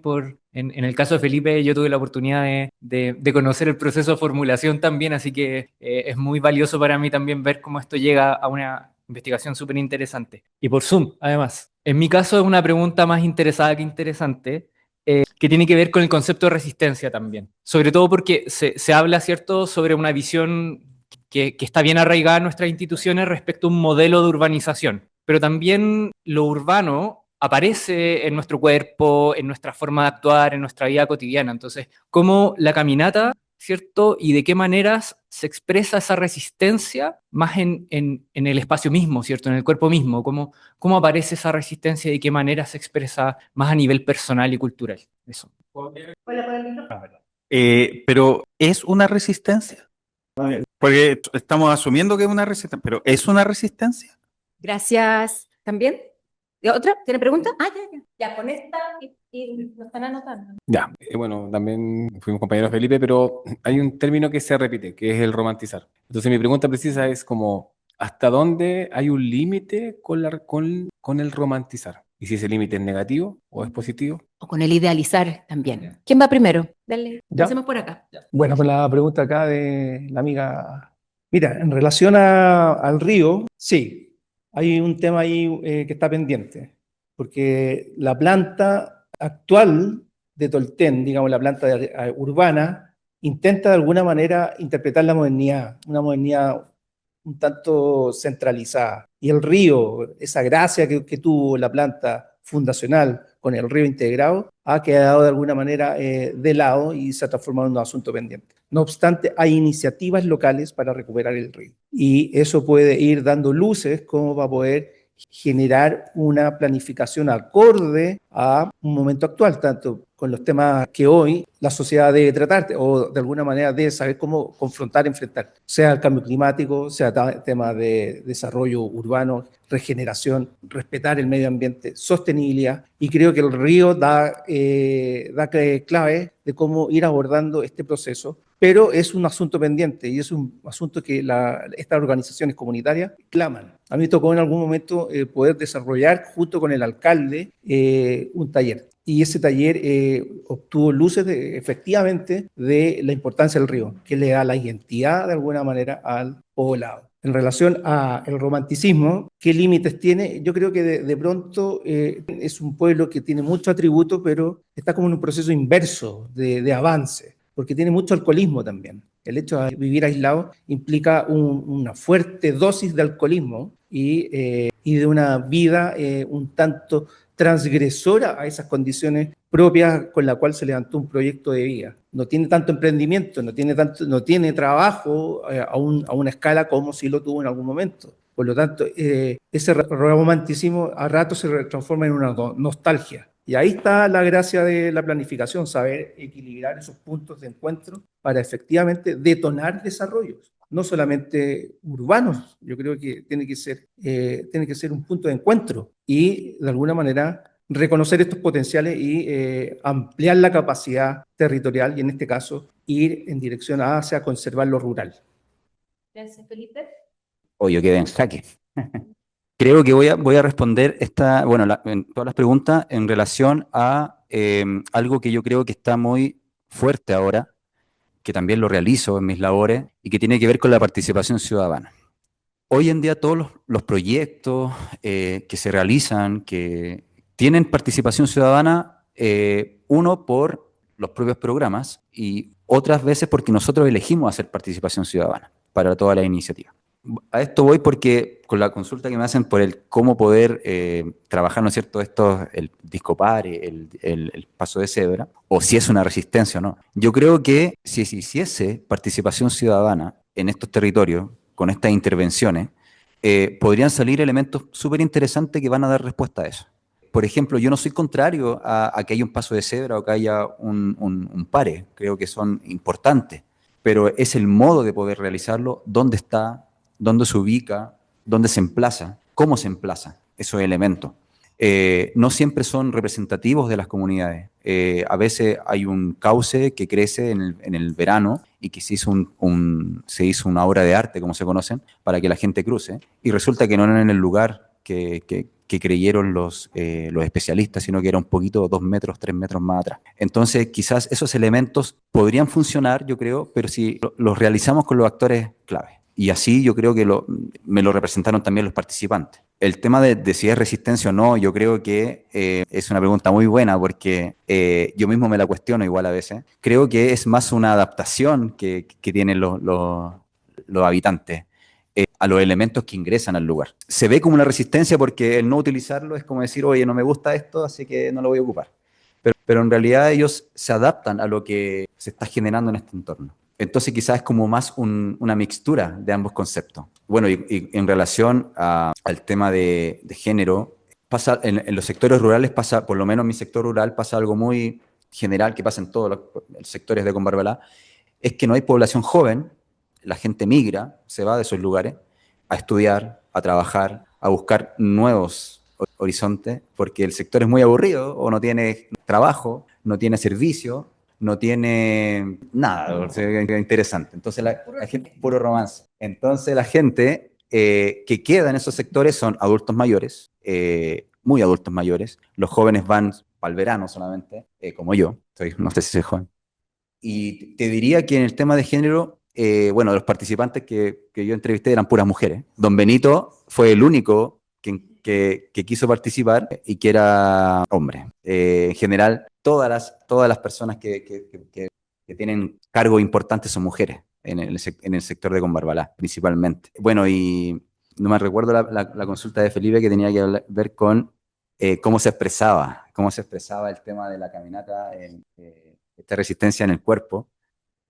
[SPEAKER 7] en el caso de Felipe, yo tuve la oportunidad de conocer el proceso de formulación también, así que es muy valioso para mí también ver cómo esto llega a una investigación súper interesante. Y por Zoom, además. En mi caso es una pregunta más interesada que interesante, que tiene que ver con el concepto de resistencia también. Sobre todo porque se habla, ¿cierto?, sobre una visión que está bien arraigada en nuestras instituciones respecto a un modelo de urbanización. Pero también lo urbano aparece en nuestro cuerpo, en nuestra forma de actuar, en nuestra vida cotidiana. Entonces, ¿cómo la caminata, ¿cierto? Y de qué maneras se expresa esa resistencia más en el espacio mismo, ¿cierto? En el cuerpo mismo. ¿Cómo aparece esa resistencia y de qué manera se expresa más a nivel personal y cultural? Eso.
[SPEAKER 8] Pero ¿es una resistencia? Porque estamos asumiendo que es una resistencia, pero ¿es una resistencia?
[SPEAKER 1] Gracias. ¿También? ¿Y otra? ¿Tiene pregunta? Ya. Ya, con esta y lo están anotando.
[SPEAKER 9] Ya, bueno, también fuimos compañeros de Felipe, pero hay un término que se repite, que es el romantizar. Entonces mi pregunta precisa es como, ¿hasta dónde hay un límite con el romantizar? Y si ese límite es negativo o es positivo.
[SPEAKER 1] O con el idealizar también. ¿Quién va primero? Dale,
[SPEAKER 3] Ya.
[SPEAKER 1] hacemos por acá.
[SPEAKER 3] Bueno, pues la pregunta acá de la amiga. Mira, en relación al río, sí, hay un tema ahí que está pendiente, porque la planta actual de Tolten, digamos la planta urbana, intenta de alguna manera interpretar la modernidad, una modernidad un tanto centralizada. Y el río, esa gracia que tuvo la planta fundacional con el río integrado, ha quedado de alguna manera de lado y se ha transformado en un asunto pendiente. No obstante, hay iniciativas locales para recuperar el río y eso puede ir dando luces como para poder generar una planificación acorde a un momento actual, tanto con los temas que hoy la sociedad debe tratar o de alguna manera debe saber cómo confrontar, enfrentar, sea el cambio climático, sea temas de desarrollo urbano, regeneración, respetar el medio ambiente, sostenibilidad, y creo que el río da clave de cómo ir abordando este proceso, pero es un asunto pendiente y es un asunto que estas organizaciones comunitarias claman. A mí me tocó en algún momento poder desarrollar junto con el alcalde un taller. Y ese taller obtuvo luces efectivamente de la importancia del río, que le da la identidad de alguna manera al poblado. En relación al romanticismo, ¿qué límites tiene? Yo creo que de pronto es un pueblo que tiene muchos atributos, pero está como en un proceso inverso de avance, porque tiene mucho alcoholismo también. El hecho de vivir aislado implica una fuerte dosis de alcoholismo y de una vida un tanto transgresora a esas condiciones propias con la cual se levantó un proyecto de vida. No tiene tanto emprendimiento, no tiene trabajo a una escala como si lo tuvo en algún momento. Por lo tanto, ese romanticismo a rato se transforma en una nostalgia. Y ahí está la gracia de la planificación, saber equilibrar esos puntos de encuentro para efectivamente detonar desarrollos, no solamente urbanos. Yo creo que tiene que ser un punto de encuentro y de alguna manera reconocer estos potenciales y ampliar la capacidad territorial y en este caso ir en dirección hacia conservar lo rural.
[SPEAKER 1] Gracias, Felipe.
[SPEAKER 2] Yo quedé en jaque. Creo que voy a responder en todas las preguntas en relación a algo que yo creo que está muy fuerte ahora, que también lo realizo en mis labores y que tiene que ver con la participación ciudadana. Hoy en día todos los proyectos que se realizan, que tienen participación ciudadana, uno por los propios programas y otras veces porque nosotros elegimos hacer participación ciudadana para toda la iniciativa. A esto voy porque con la consulta que me hacen por el cómo poder trabajar, ¿no es cierto?, el discopare, el paso de cebra, o si es una resistencia o no. Yo creo que si se hiciese participación ciudadana en estos territorios, con estas intervenciones, podrían salir elementos súper interesantes que van a dar respuesta a eso. Por ejemplo, yo no soy contrario a que haya un paso de cebra o que haya un pare, creo que son importantes, pero es el modo de poder realizarlo, dónde está, dónde se ubica, dónde se emplaza, cómo se emplaza esos elementos. No siempre son representativos de las comunidades. A veces hay un cauce que crece en el verano y que se hizo una obra de arte, como se conocen, para que la gente cruce, y resulta que no era en el lugar que creyeron los especialistas, sino que era un poquito 2 metros, 3 metros más atrás. Entonces, quizás esos elementos podrían funcionar, yo creo, pero si los realizamos con los actores clave. Y así yo creo que me lo representaron también los participantes. El tema de si es resistencia o no, yo creo que es una pregunta muy buena porque yo mismo me la cuestiono igual a veces. Creo que es más una adaptación que tienen los habitantes a los elementos que ingresan al lugar. Se ve como una resistencia porque el no utilizarlo es como decir, oye, no me gusta esto, así que no lo voy a ocupar. Pero en realidad ellos se adaptan a lo que se está generando en este entorno. Entonces quizás es como más una mixtura de ambos conceptos. Bueno, y en relación al tema de género, pasa en los sectores rurales pasa, por lo menos en mi sector rural, pasa algo muy general que pasa en todos los sectores de Combarbalá, es que no hay población joven, la gente migra, se va de esos lugares a estudiar, a trabajar, a buscar nuevos horizontes, porque el sector es muy aburrido o no tiene trabajo, no tiene servicio, no tiene nada, o sea, interesante. Entonces la gente, puro romance. Entonces la gente que queda en esos sectores son adultos mayores, muy adultos mayores. Los jóvenes van para el verano solamente, como yo, no sé si soy joven. Y te diría que en el tema de género, bueno, los participantes que yo entrevisté eran puras mujeres. Don Benito fue el único que quiso participar y que era hombre. En general, todas las personas que tienen cargos importantes son mujeres en el sector de Combarbalá, principalmente. Bueno, y no me recuerdo la consulta de Felipe que tenía que ver con cómo se expresaba el tema de la caminata, esta resistencia en el cuerpo.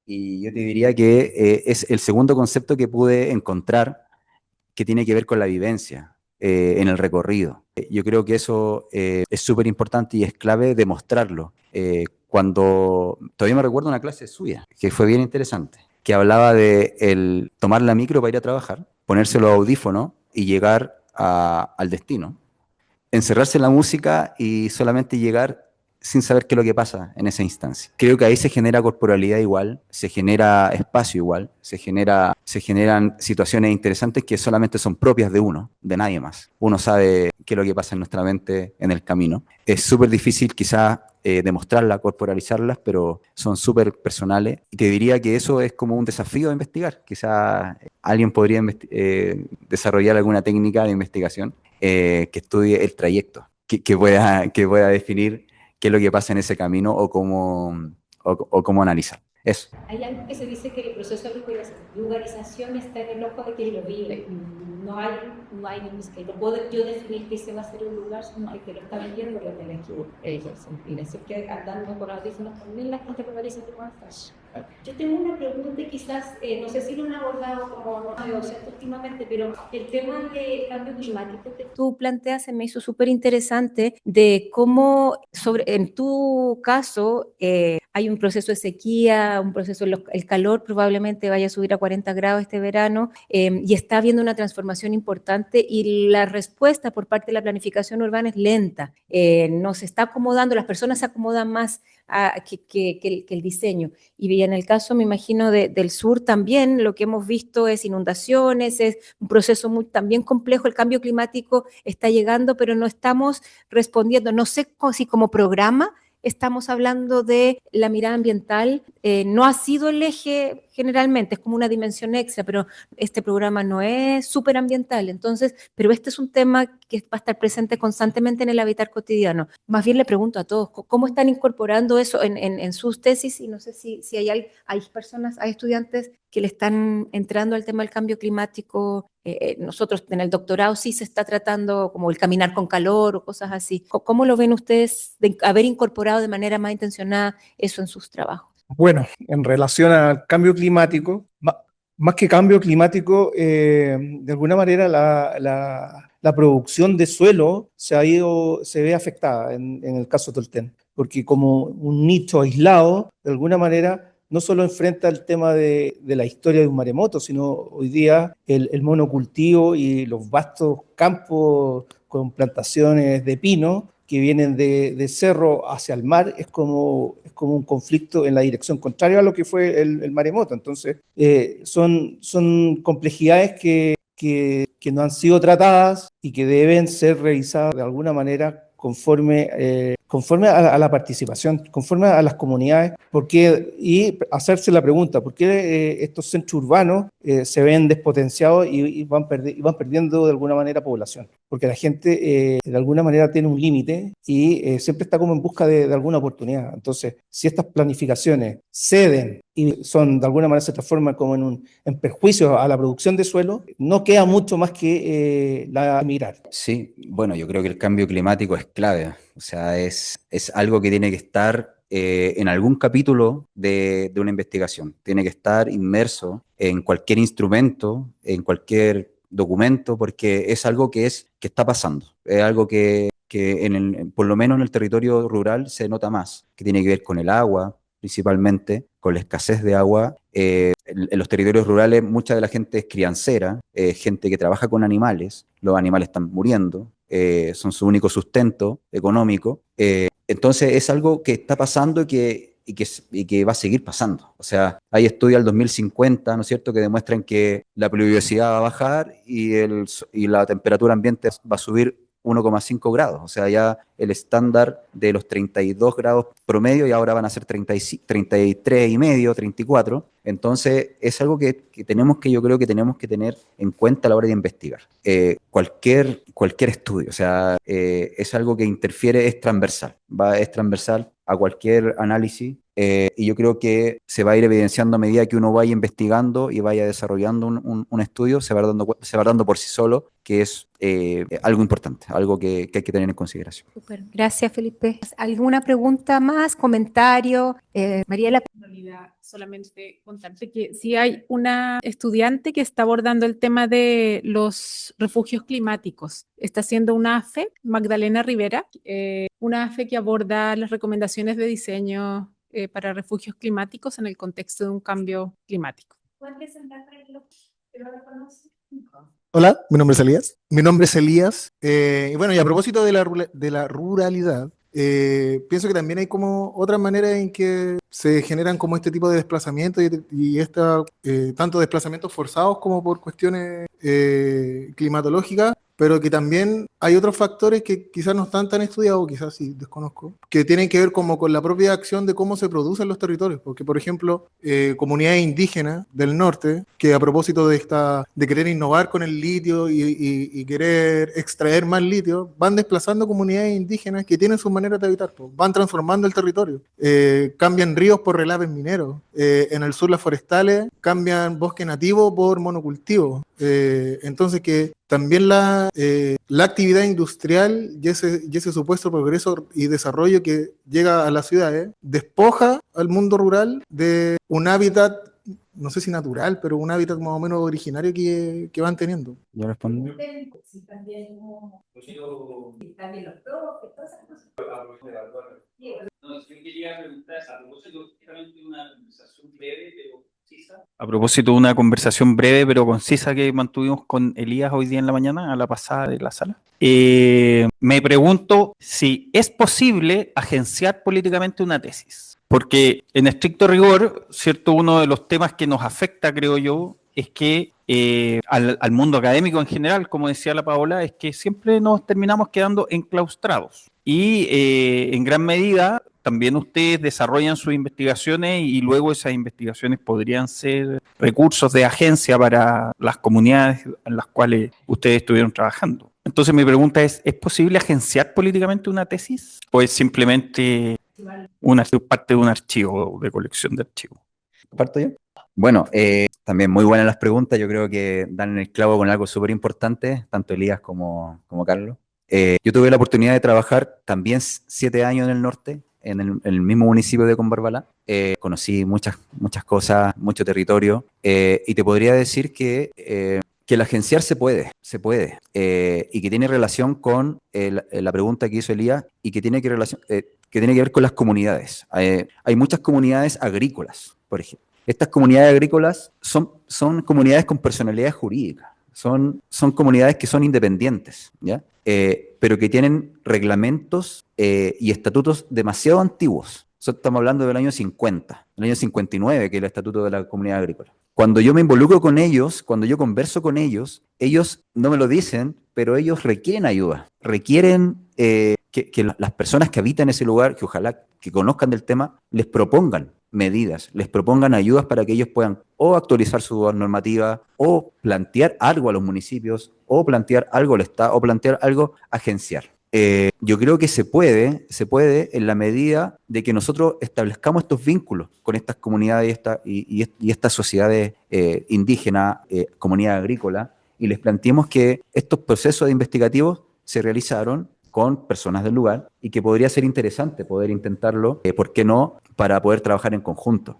[SPEAKER 2] Y yo te diría que es el segundo concepto que pude encontrar que tiene que ver con la vivencia en el recorrido. Yo creo que eso es súper importante y es clave demostrarlo. Cuando todavía me recuerdo una clase suya, que fue bien interesante, que hablaba de el tomar la micro para ir a trabajar, ponerse los audífonos y llegar al destino, encerrarse en la música y solamente llegar sin saber qué es lo que pasa en esa instancia. Creo que ahí se genera corporalidad igual, se genera espacio igual, se generan situaciones interesantes que solamente son propias de uno, de nadie más. Uno sabe qué es lo que pasa en nuestra mente en el camino. Es súper difícil quizás demostrarlas, corporalizarlas, pero son súper personales. Y te diría que eso es como un desafío de investigar. Quizás alguien podría desarrollar alguna técnica de investigación que estudie el trayecto, que pueda definir qué es lo que pasa en ese camino o cómo analizar. Eso.
[SPEAKER 4] Hay algo que se dice que el proceso de lugarización está en el ojo de quien lo vive. No puedo yo definir que ese va a ser un lugar, sino que lo está viviendo lo tiene que sentir. Así que andando por audífonos también la gente me parece que más fácil. Yo tengo una pregunta y quizás, no sé si lo han abordado como docente últimamente, pero el tema del cambio climático que
[SPEAKER 1] tú planteas se me hizo súper interesante de cómo, en tu caso, hay un proceso de sequía, un proceso, el calor probablemente vaya a subir a 40 grados este verano y está habiendo una transformación importante y la respuesta por parte de la planificación urbana es lenta. No se está acomodando, las personas se acomodan más que el diseño. Y en el caso, me imagino, del sur también, lo que hemos visto es inundaciones, es un proceso también complejo, el cambio climático está llegando, pero no estamos respondiendo. No sé si como programa estamos hablando de la mirada ambiental, no ha sido el eje generalmente, es como una dimensión extra, pero este programa no es súper ambiental, entonces, pero este es un tema que va a estar presente constantemente en el habitar cotidiano. Más bien le pregunto a todos, ¿cómo están incorporando eso en sus tesis? Y no sé si hay personas, hay estudiantes que le están entrando al tema del cambio climático. Nosotros en el doctorado sí se está tratando como el caminar con calor o cosas así. ¿Cómo lo ven ustedes de haber incorporado de manera más intencionada eso en sus trabajos?
[SPEAKER 3] Bueno, en relación al cambio climático, más que cambio climático, de alguna manera la producción de suelo se ve afectada en el caso de Tolten, porque como un nicho aislado, de alguna manera, no solo enfrenta el tema de la historia de un maremoto, sino hoy día el monocultivo y los vastos campos con plantaciones de pino que vienen de cerro hacia el mar, es como un conflicto en la dirección contraria a lo que fue el maremoto. Entonces, son complejidades que no han sido tratadas y que deben ser revisadas de alguna manera conforme a la participación, conforme a las comunidades, y hacerse la pregunta, ¿por qué estos centros urbanos se ven despotenciados y van perdiendo de alguna manera población? porque la gente de alguna manera tiene un límite y siempre está como en busca de alguna oportunidad. Entonces, si estas planificaciones ceden y son de alguna manera se transforman como en perjuicio a la producción de suelo, no queda mucho más que la migrar.
[SPEAKER 2] Sí, bueno, yo creo que el cambio climático es clave, o sea, es algo que tiene que estar en algún capítulo de una investigación, tiene que estar inmerso en cualquier instrumento, en cualquier documento, porque es algo que está pasando, es algo que por lo menos en el territorio rural se nota más, que tiene que ver con el agua, principalmente, con la escasez de agua. En los territorios rurales mucha de la gente es criancera, gente que trabaja con animales, los animales están muriendo, son su único sustento económico. Entonces es algo que está pasando y que va a seguir pasando. O sea, hay estudios al 2050, ¿no es cierto?, que demuestran que la pluviosidad va a bajar y la temperatura ambiente va a subir 1,5 grados. O sea, ya el estándar de los 32 grados promedio y ahora van a ser 33 y medio, 34. Entonces, es algo que yo creo que tenemos que tener en cuenta a la hora de investigar. Cualquier estudio, o sea, es algo que interfiere, es transversal a cualquier análisis. Y yo creo que se va a ir evidenciando a medida que uno vaya investigando y vaya desarrollando un estudio, se va dando por sí solo que es algo importante, algo que hay que tener en consideración.
[SPEAKER 1] Súper. Gracias, Felipe. ¿Alguna pregunta más, comentario? Mariela.
[SPEAKER 5] En realidad, solamente contarte que sí hay una estudiante que está abordando el tema de los refugios climáticos. Está haciendo una AFE, Magdalena Rivera, una AFE que aborda las recomendaciones de diseño para refugios climáticos en el contexto de un cambio climático.
[SPEAKER 4] ¿Puedes presentar para el que no lo conoce?
[SPEAKER 10] Hola, mi nombre es Elías. Y bueno, y a propósito de la ruralidad, pienso que también hay como otras maneras en que se generan como este tipo de desplazamientos tanto desplazamientos forzados como por cuestiones climatológicas, pero que también hay otros factores que quizás no están tan estudiados, quizás sí, desconozco, que tienen que ver como con la propia acción de cómo se producen los territorios, porque por ejemplo, comunidades indígenas del norte, que a propósito de querer innovar con el litio y querer extraer más litio, van desplazando comunidades indígenas que tienen sus maneras de habitar, pues, van transformando el territorio, cambian ríos por relaves mineros, en el sur las forestales cambian bosque nativo por monocultivo, entonces que también la actividad industrial y ese supuesto progreso y desarrollo que llega a las ciudades despoja al mundo rural de un hábitat, no sé si natural, pero un hábitat más o menos originario que van teniendo.
[SPEAKER 2] ¿Yo respondo?
[SPEAKER 4] Sí, también los profes, todas esas cosas.
[SPEAKER 11] No, yo quería preguntar a propósito justamente de una conversación breve, pero concisa.
[SPEAKER 8] A propósito de una conversación breve pero concisa que mantuvimos con Elías hoy día en la mañana, a la pasada de la sala, me pregunto si es posible agenciar políticamente una tesis. Porque en estricto rigor, ¿cierto? Uno de los temas que nos afecta, creo yo, es que al mundo académico en general, como decía la Paola, es que siempre nos terminamos quedando enclaustrados. Y en gran medida también ustedes desarrollan sus investigaciones y luego esas investigaciones podrían ser recursos de agencia para las comunidades en las cuales ustedes estuvieron trabajando. Entonces mi pregunta ¿es posible agenciar políticamente una tesis? ¿O es simplemente parte de un archivo, de colección de archivos?
[SPEAKER 2] ¿Parto yo? Bueno, también muy buenas las preguntas, yo creo que dan en el clavo con algo súper importante, tanto Elías como Carlos. Yo tuve la oportunidad de trabajar también 7 años en el norte, en el mismo municipio de Combarbalá. Conocí muchas cosas, mucho territorio, y te podría decir que el agenciar se puede, y que tiene relación con la pregunta que hizo Elías y que tiene que ver con las comunidades. Hay muchas comunidades agrícolas, por ejemplo. Estas comunidades agrícolas son comunidades con personalidad jurídica, son comunidades que son independientes, ¿ya? Pero que tienen reglamentos y estatutos demasiado antiguos. Estamos hablando del año 50, el año 59, que es el estatuto de la comunidad agrícola. Cuando yo me involucro con ellos, cuando yo converso con ellos no me lo dicen, pero ellos requieren ayuda, requieren que las personas que habitan ese lugar, que ojalá que conozcan del tema, les propongan medidas, les propongan ayudas para que ellos puedan o actualizar su normativa, o plantear algo a los municipios, o plantear algo al Estado, o plantear algo agenciar. Yo creo que se puede en la medida de que nosotros establezcamos estos vínculos con estas comunidades y estas sociedades indígenas, comunidad agrícola, y les planteemos que estos procesos investigativos se realizaron con personas del lugar y que podría ser interesante poder intentarlo, ¿por qué no?, para poder trabajar en conjunto.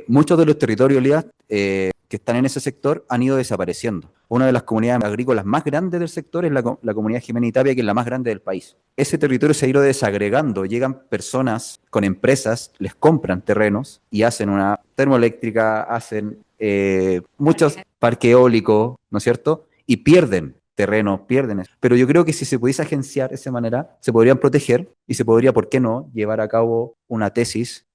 [SPEAKER 2] Muchos de los territorios, Elías, que están en ese sector han ido desapareciendo. Una de las comunidades agrícolas más grandes del sector es la comunidad Jimena y Tapia, que es la más grande del país. Ese territorio se ha ido desagregando, llegan personas con empresas, les compran terrenos y hacen una termoeléctrica, hacen muchos parques eólicos, ¿no es cierto? Y pierden terrenos, pierden eso. Pero yo creo que si se pudiese agenciar de esa manera, se podrían proteger y se podría, ¿por qué no?, llevar a cabo una tesis,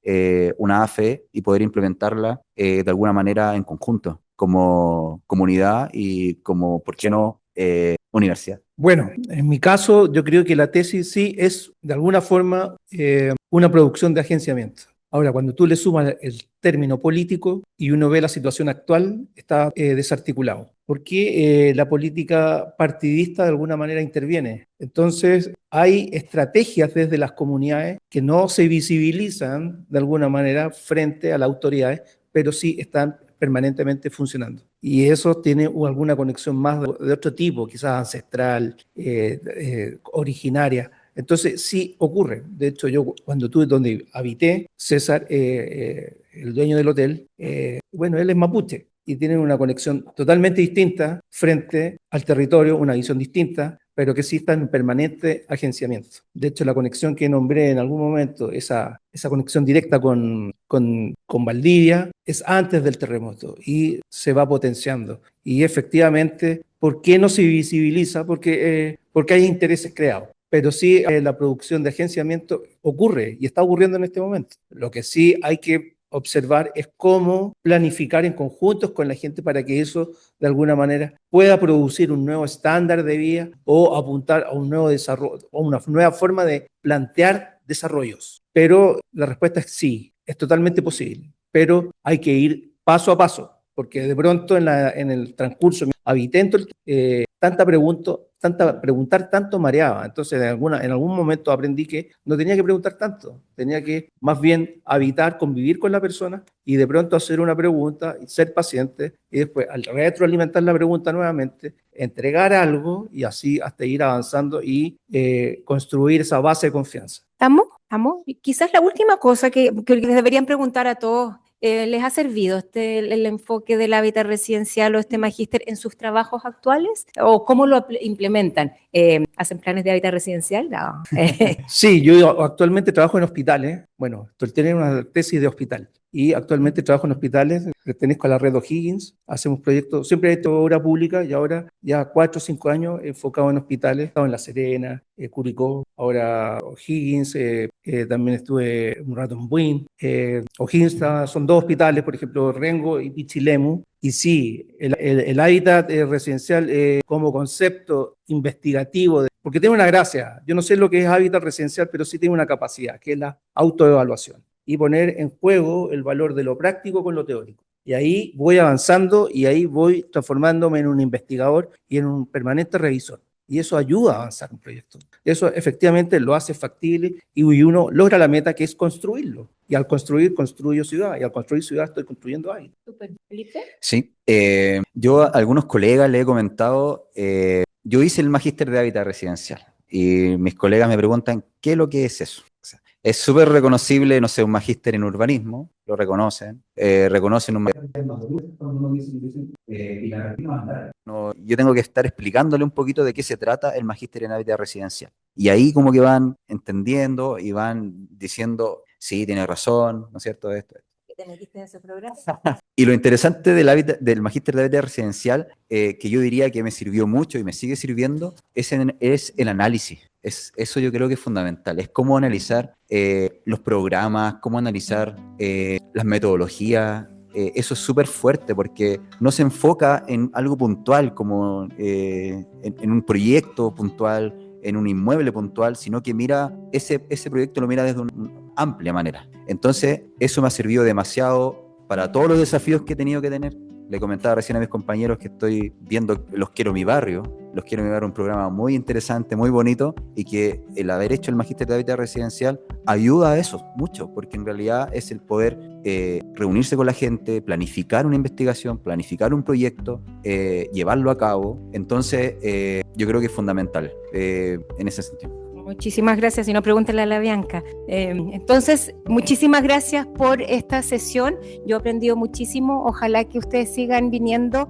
[SPEAKER 2] una AFE, y poder implementarla de alguna manera en conjunto, como comunidad y como, ¿por qué no?, universidad.
[SPEAKER 3] Bueno, en mi caso, yo creo que la tesis sí es, de alguna forma, una producción de agenciamiento. Ahora, cuando tú le sumas el término político y uno ve la situación actual, está desarticulado. Porque la política partidista de alguna manera interviene. Entonces, hay estrategias desde las comunidades que no se visibilizan de alguna manera frente a las autoridades, pero sí están permanentemente funcionando. Y eso tiene alguna conexión más de otro tipo, quizás ancestral, originaria. Entonces, sí ocurre. De hecho, yo cuando estuve donde habité, César, el dueño del hotel, bueno, él es mapuche y tienen una conexión totalmente distinta frente al territorio, una visión distinta, pero que sí está en permanente agenciamiento. De hecho, la conexión que nombré en algún momento, esa conexión directa con Valdivia, es antes del terremoto y se va potenciando. Y efectivamente, ¿por qué no se visibiliza? Porque hay intereses creados. Pero sí, la producción de agenciamiento ocurre y está ocurriendo en este momento. Lo que sí hay que observar es cómo planificar en conjuntos con la gente para que eso de alguna manera pueda producir un nuevo estándar de vida o apuntar a un nuevo desarrollo o una nueva forma de plantear desarrollos. Pero la respuesta es sí, es totalmente posible, pero hay que ir paso a paso, porque de pronto en el transcurso habitento preguntar tanto mareaba. Entonces, en algún momento aprendí que no tenía que preguntar tanto, tenía que más bien habitar, convivir con la persona y de pronto hacer una pregunta, y ser paciente y después al retroalimentar la pregunta nuevamente, entregar algo y así hasta ir avanzando y construir esa base de confianza.
[SPEAKER 1] ¿Estamos? Quizás la última cosa que les deberían preguntar a todos, ¿les ha servido el enfoque del hábitat residencial o este magíster en sus trabajos actuales? ¿O cómo lo implementan? ¿Hacen planes de hábitat residencial? No.
[SPEAKER 3] Sí, yo actualmente trabajo en hospitales. Bueno, tengo una tesis de hospital y actualmente trabajo en hospitales, pertenezco a la red O'Higgins, hacemos proyectos, siempre he hecho obra pública y ahora ya 4 o 5 años enfocado en hospitales, he estado en La Serena, Curicó, ahora O'Higgins, también estuve un rato en Buin. O'Higgins son 2 hospitales, por ejemplo, Rengo y Pichilemu. Y sí, el hábitat residencial como concepto investigativo, porque tiene una gracia. Yo no sé lo que es hábitat residencial, pero sí tiene una capacidad, que es la autoevaluación y poner en juego el valor de lo práctico con lo teórico. Y ahí voy avanzando y ahí voy transformándome en un investigador y en un permanente revisor. Y eso ayuda a avanzar un proyecto. Eso efectivamente lo hace factible y uno logra la meta, que es construirlo. Y al construir, construyo ciudad. Y al construir ciudad estoy construyendo algo.
[SPEAKER 1] ¿Felipe?
[SPEAKER 2] Sí, yo a algunos colegas le he comentado, yo hice el magíster de hábitat residencial y mis colegas me preguntan, ¿qué es lo que es eso? O sea, es súper reconocible, no sé, un magíster en urbanismo, lo reconocen, reconocen un magíster. No, yo tengo que estar explicándole un poquito de qué se trata el magíster en hábitat residencial. Y ahí como que van entendiendo y van diciendo, sí, tiene razón, ¿no es cierto? Esto.
[SPEAKER 1] ¿Te metiste en ese programa?
[SPEAKER 2] Y lo interesante del magíster de hábitat residencial, que yo diría que me sirvió mucho y me sigue sirviendo, es el análisis. Eso yo creo que es fundamental. Es cómo analizar los programas, cómo analizar las metodologías. Eso es súper fuerte porque no se enfoca en algo puntual, como en un proyecto puntual, en un inmueble puntual, sino que mira ese proyecto lo mira desde una amplia manera. Entonces, eso me ha servido demasiado para todos los desafíos que he tenido que tener. Le comentaba recién a mis compañeros que estoy viendo Los Quiero Mi Barrio, un programa muy interesante, muy bonito, y que el haber hecho el Magíster de Hábitat Residencial ayuda a eso mucho, porque en realidad es el poder reunirse con la gente, planificar una investigación, planificar un proyecto, llevarlo a cabo. Entonces, yo creo que es fundamental en ese sentido.
[SPEAKER 1] Muchísimas gracias, y no pregúntele a la Bianca. Entonces, muchísimas gracias por esta sesión. Yo he aprendido muchísimo. Ojalá que ustedes sigan viniendo